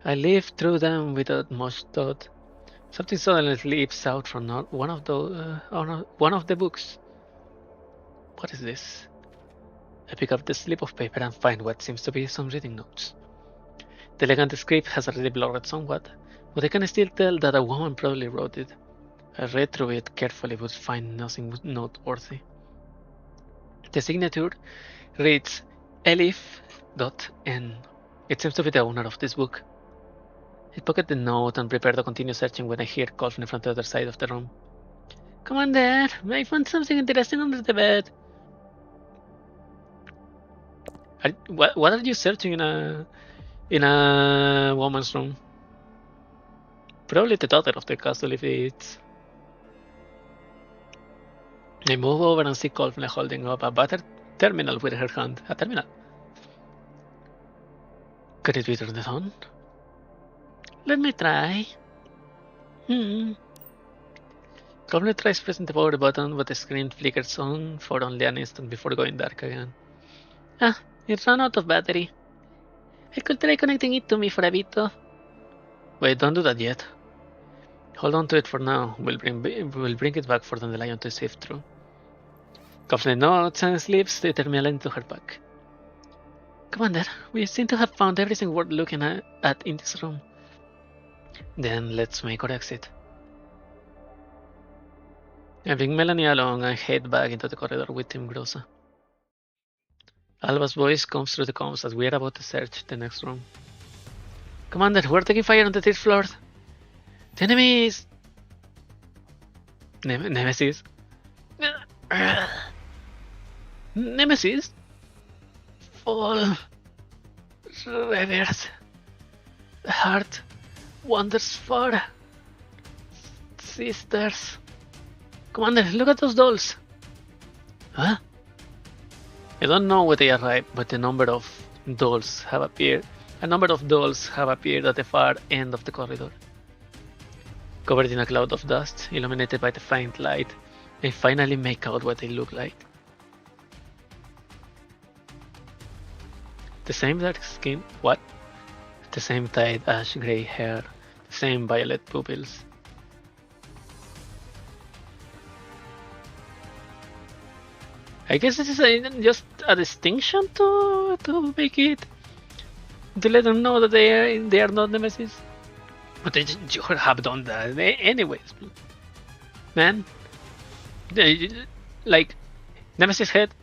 I leaf through them without much thought. Something suddenly leaps out from one of the books. What is this? I pick up the slip of paper and find what seems to be some reading notes. The elegant script has already blurred somewhat, but I can still tell that a woman probably wrote it. I read through it carefully but find nothing noteworthy. The signature reads Elif.N. It seems to be the owner of this book. I pocket the note and prepare to continue searching when I hear coughing from the other side of the room. Come on there, I found something interesting under the bed. What are you searching in a woman's room? Probably the daughter of the castle if it's... I move over and see Colfne holding up a battered terminal with her hand. A terminal. Could it be turned on? Let me try. Colfne tries pressing the power button, but the screen flickers on for only an instant before going dark again. Ah, it ran out of battery. I could try connecting it to me for a bit though. Wait, don't do that yet. Hold on to it for now. We'll bring it back for Dandelion to sift through. Coughs the notes and slips the terminal into her pack. Commander, we seem to have found everything worth looking at in this room. Then let's make our exit. I bring Melanie along and head back into the corridor with Team Grossa. Alba's voice comes through the comms as we are about to search the next room. Commander, we're taking fire on the 3rd floor. The enemy is... Nemesis? Nemesis? Fall. Reverse. The heart wanders far. Sisters. Commander, look at those dolls. Huh? I don't know where they arrived, but a number of dolls have appeared. A number of dolls have appeared at the far end of the corridor. Covered in a cloud of dust, illuminated by the faint light, I finally make out what they look like. The same dark skin, what? The same tight ash grey hair, the same violet pupils. I guess this is just a distinction to make it, to let them know that they are not Nemesis. But they have done that anyways, man. Like Nemesis head,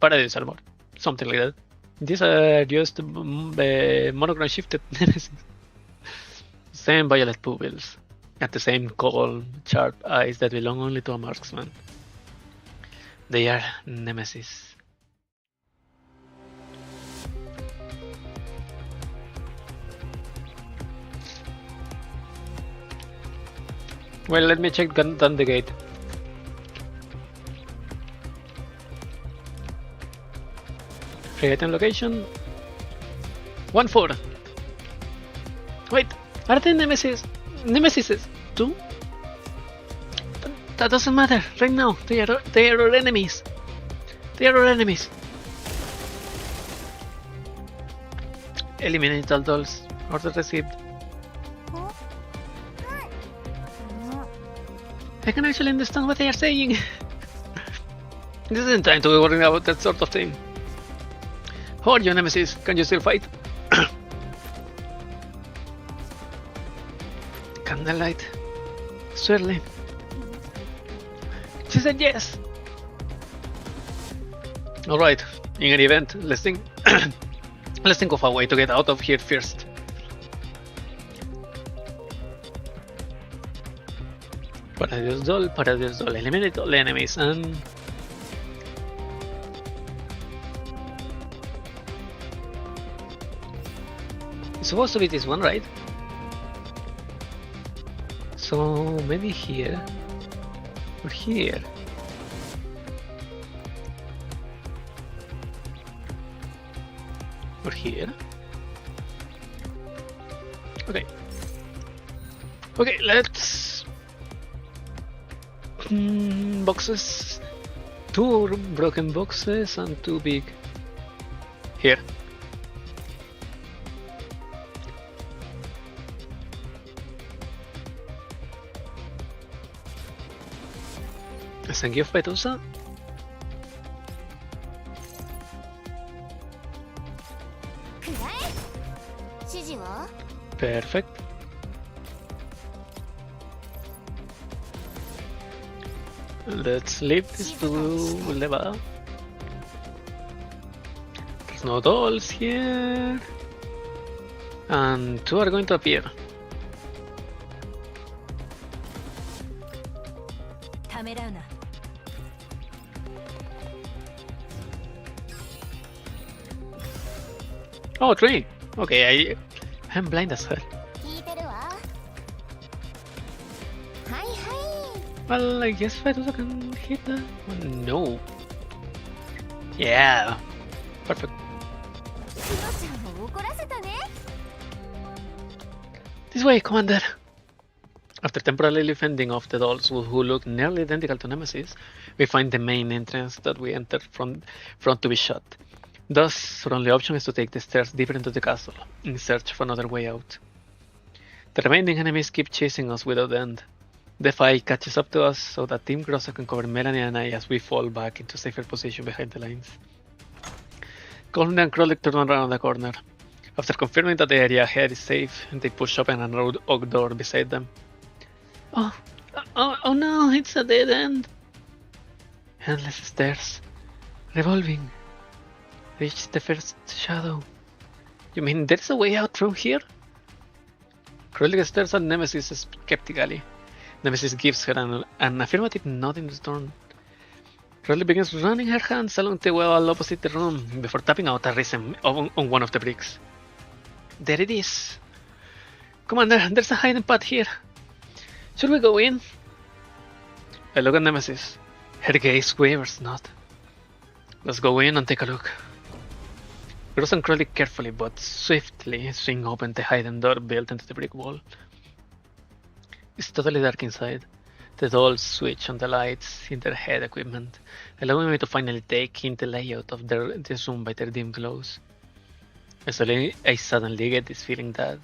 Paradise armor, something like that. These are just monogram shifted Nemesis. Same violet pupils, and the same cold, sharp eyes that belong only to a marksman. They are Nemesis. Well, let me check down the gate. Free item location 1-4. Wait, are they Nemesis too? That doesn't matter right now. They are our enemies. They are our enemies. Eliminate all dolls. Order received. I can actually understand what they are saying. This isn't time to be worrying about that sort of thing. How are you, Nemesis? Can you still fight? Candlelight. Surely. She said yes. Alright, in any event, let's think of a way to get out of here first. Paradise doll, eliminate all enemies and... It's supposed to be this one, right? So maybe here or here. Or here. Okay. Okay, let's boxes. 2 broken boxes and 2 big. Here. Thank you, Fetusa. Perfect. Let's leave this to Leva. There's no dolls here. And 2 are going to appear. Oh, 3. Okay, I'm blind as hell. Well, I guess Fetusa can hit that one. No. Yeah. Perfect. This way, Commander. After temporarily fending off the dolls who look nearly identical to Nemesis, we find the main entrance that we entered from front to be shut. Thus, our only option is to take the stairs deeper into the castle, in search for another way out. The remaining enemies keep chasing us without end. The fight catches up to us so that Team Grosso can cover Melanie and I as we fall back into safer position behind the lines. Colin and Krollik turn around the corner. After confirming that the area ahead is safe, they push open an oak door beside them. Oh no, it's a dead end. Endless stairs. Revolving. Reach the first shadow. You mean there's a way out from here? Krollik stares at Nemesis skeptically. Nemesis gives her an affirmative nod in return. Krollik begins running her hands along the wall opposite the room before tapping out a reason on one of the bricks. There it is. Commander, there's a hiding path here. Should we go in? I look at Nemesis. Her gaze wavers not. Let's go in and take a look. Gross and Krollik carefully but swiftly swing open the hidden door built into the brick wall. It's totally dark inside. The dolls switch on the lights in their head equipment, allowing me to finally take in the layout of this room by their dim glows. I suddenly get this feeling that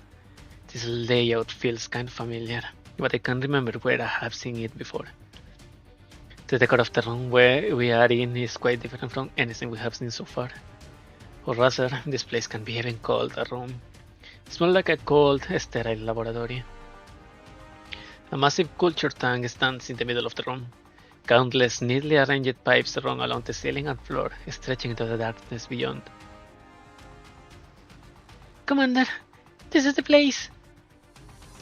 this layout feels kind of familiar, but I can't remember where I have seen it before. The decor of the room where we are in is quite different from anything we have seen so far. Or rather, this place can be even called a room. It's more like a cold, sterile laboratory. A massive culture tank stands in the middle of the room. Countless neatly arranged pipes run along the ceiling and floor, stretching into the darkness beyond. Commander, this is the place.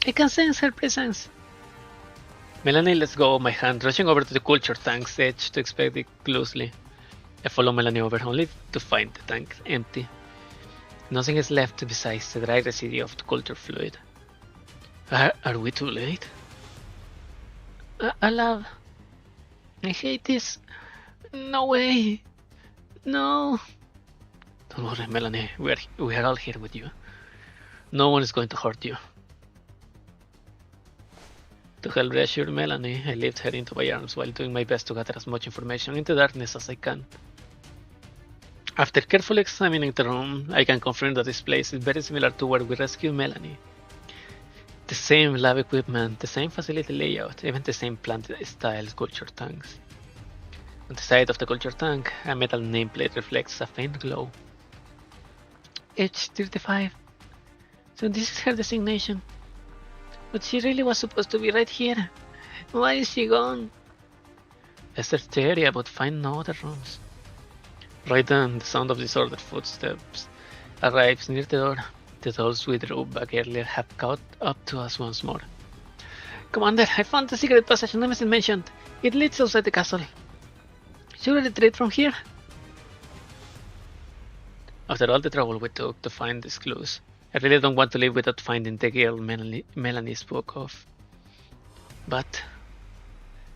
I can sense her presence. Melanie lets go of my hand, rushing over to the culture tank's edge to inspect it closely. I follow Melanie over, only to find the tank empty. Nothing is left besides the dry residue of the culture fluid. Are we too late? Love. I hate this. No way. No. Don't worry, Melanie. We are all here with you. No one is going to hurt you. To help reassure Melanie, I lift her into my arms while doing my best to gather as much information in the darkness as I can. After carefully examining the room, I can confirm that this place is very similar to where we rescued Melanie. The same lab equipment, the same facility layout, even the same plant-style culture tanks. On the side of the culture tank, a metal nameplate reflects a faint glow. H35. So this is her designation. But she really was supposed to be right here. Why is she gone? I search the area but find no other rooms. Right then, the sound of disordered footsteps arrives near the door. The dolls we drew back earlier have caught up to us once more. Commander, I found the secret passage Nemesis mentioned. It leads outside the castle. Should we retreat from here? After all the trouble we took to find these clues, I really don't want to leave without finding the girl Melanie spoke of. But...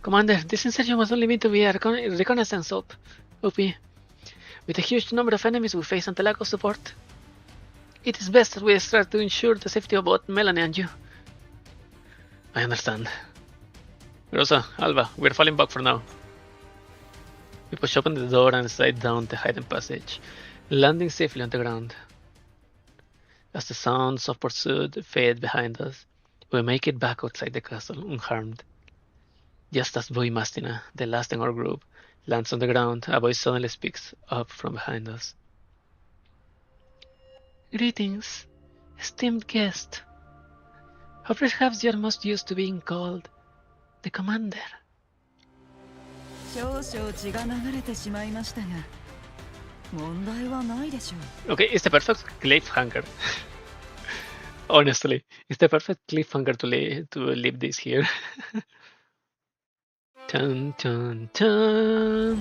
Commander, this insertion was only meant to be a reconnaissance OP. With the huge number of enemies we face and the lack of support, it is best that we start to ensure the safety of both Melanie and you. I understand. Rosa, Alba, we're falling back for now. We push open the door and slide down the hidden passage, landing safely on the ground. As the sounds of pursuit fade behind us, we make it back outside the castle unharmed. Just as Buimastina, the last in our group, lands on the ground, a voice suddenly speaks up from behind us. Greetings, esteemed guest. Or perhaps you are most used to being called the Commander. Okay, it's the perfect cliffhanger. Honestly, it's the perfect cliffhanger to leave this here. Dun, dun, dun.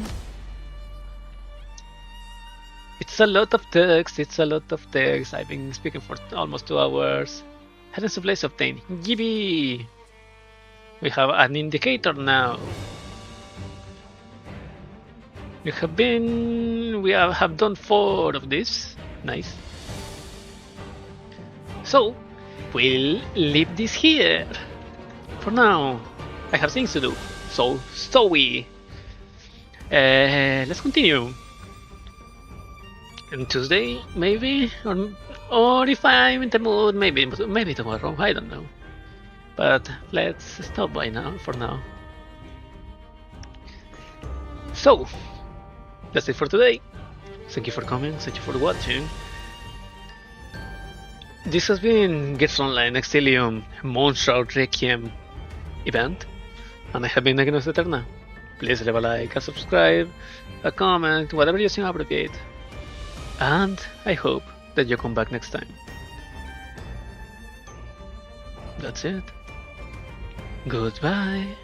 It's a lot of text, I've been speaking for almost 2 hours. Hidden supplies obtained. Yippee! We have an indicator now. We have done 4 of this. Nice. So, we'll leave this here. For now, I have things to do. So let's continue. On Tuesday, maybe, or if I'm in the mood, maybe tomorrow. I don't know. But let's stop by now for now. So, that's it for today. Thank you for coming, thank you for watching. This has been Frontline Exilium Moonshroud Requiem event, and I have been Agnos Eterna. Please leave a like, a subscribe, a comment, whatever you seem appropriate. And I hope that you come back next time. That's it. Goodbye.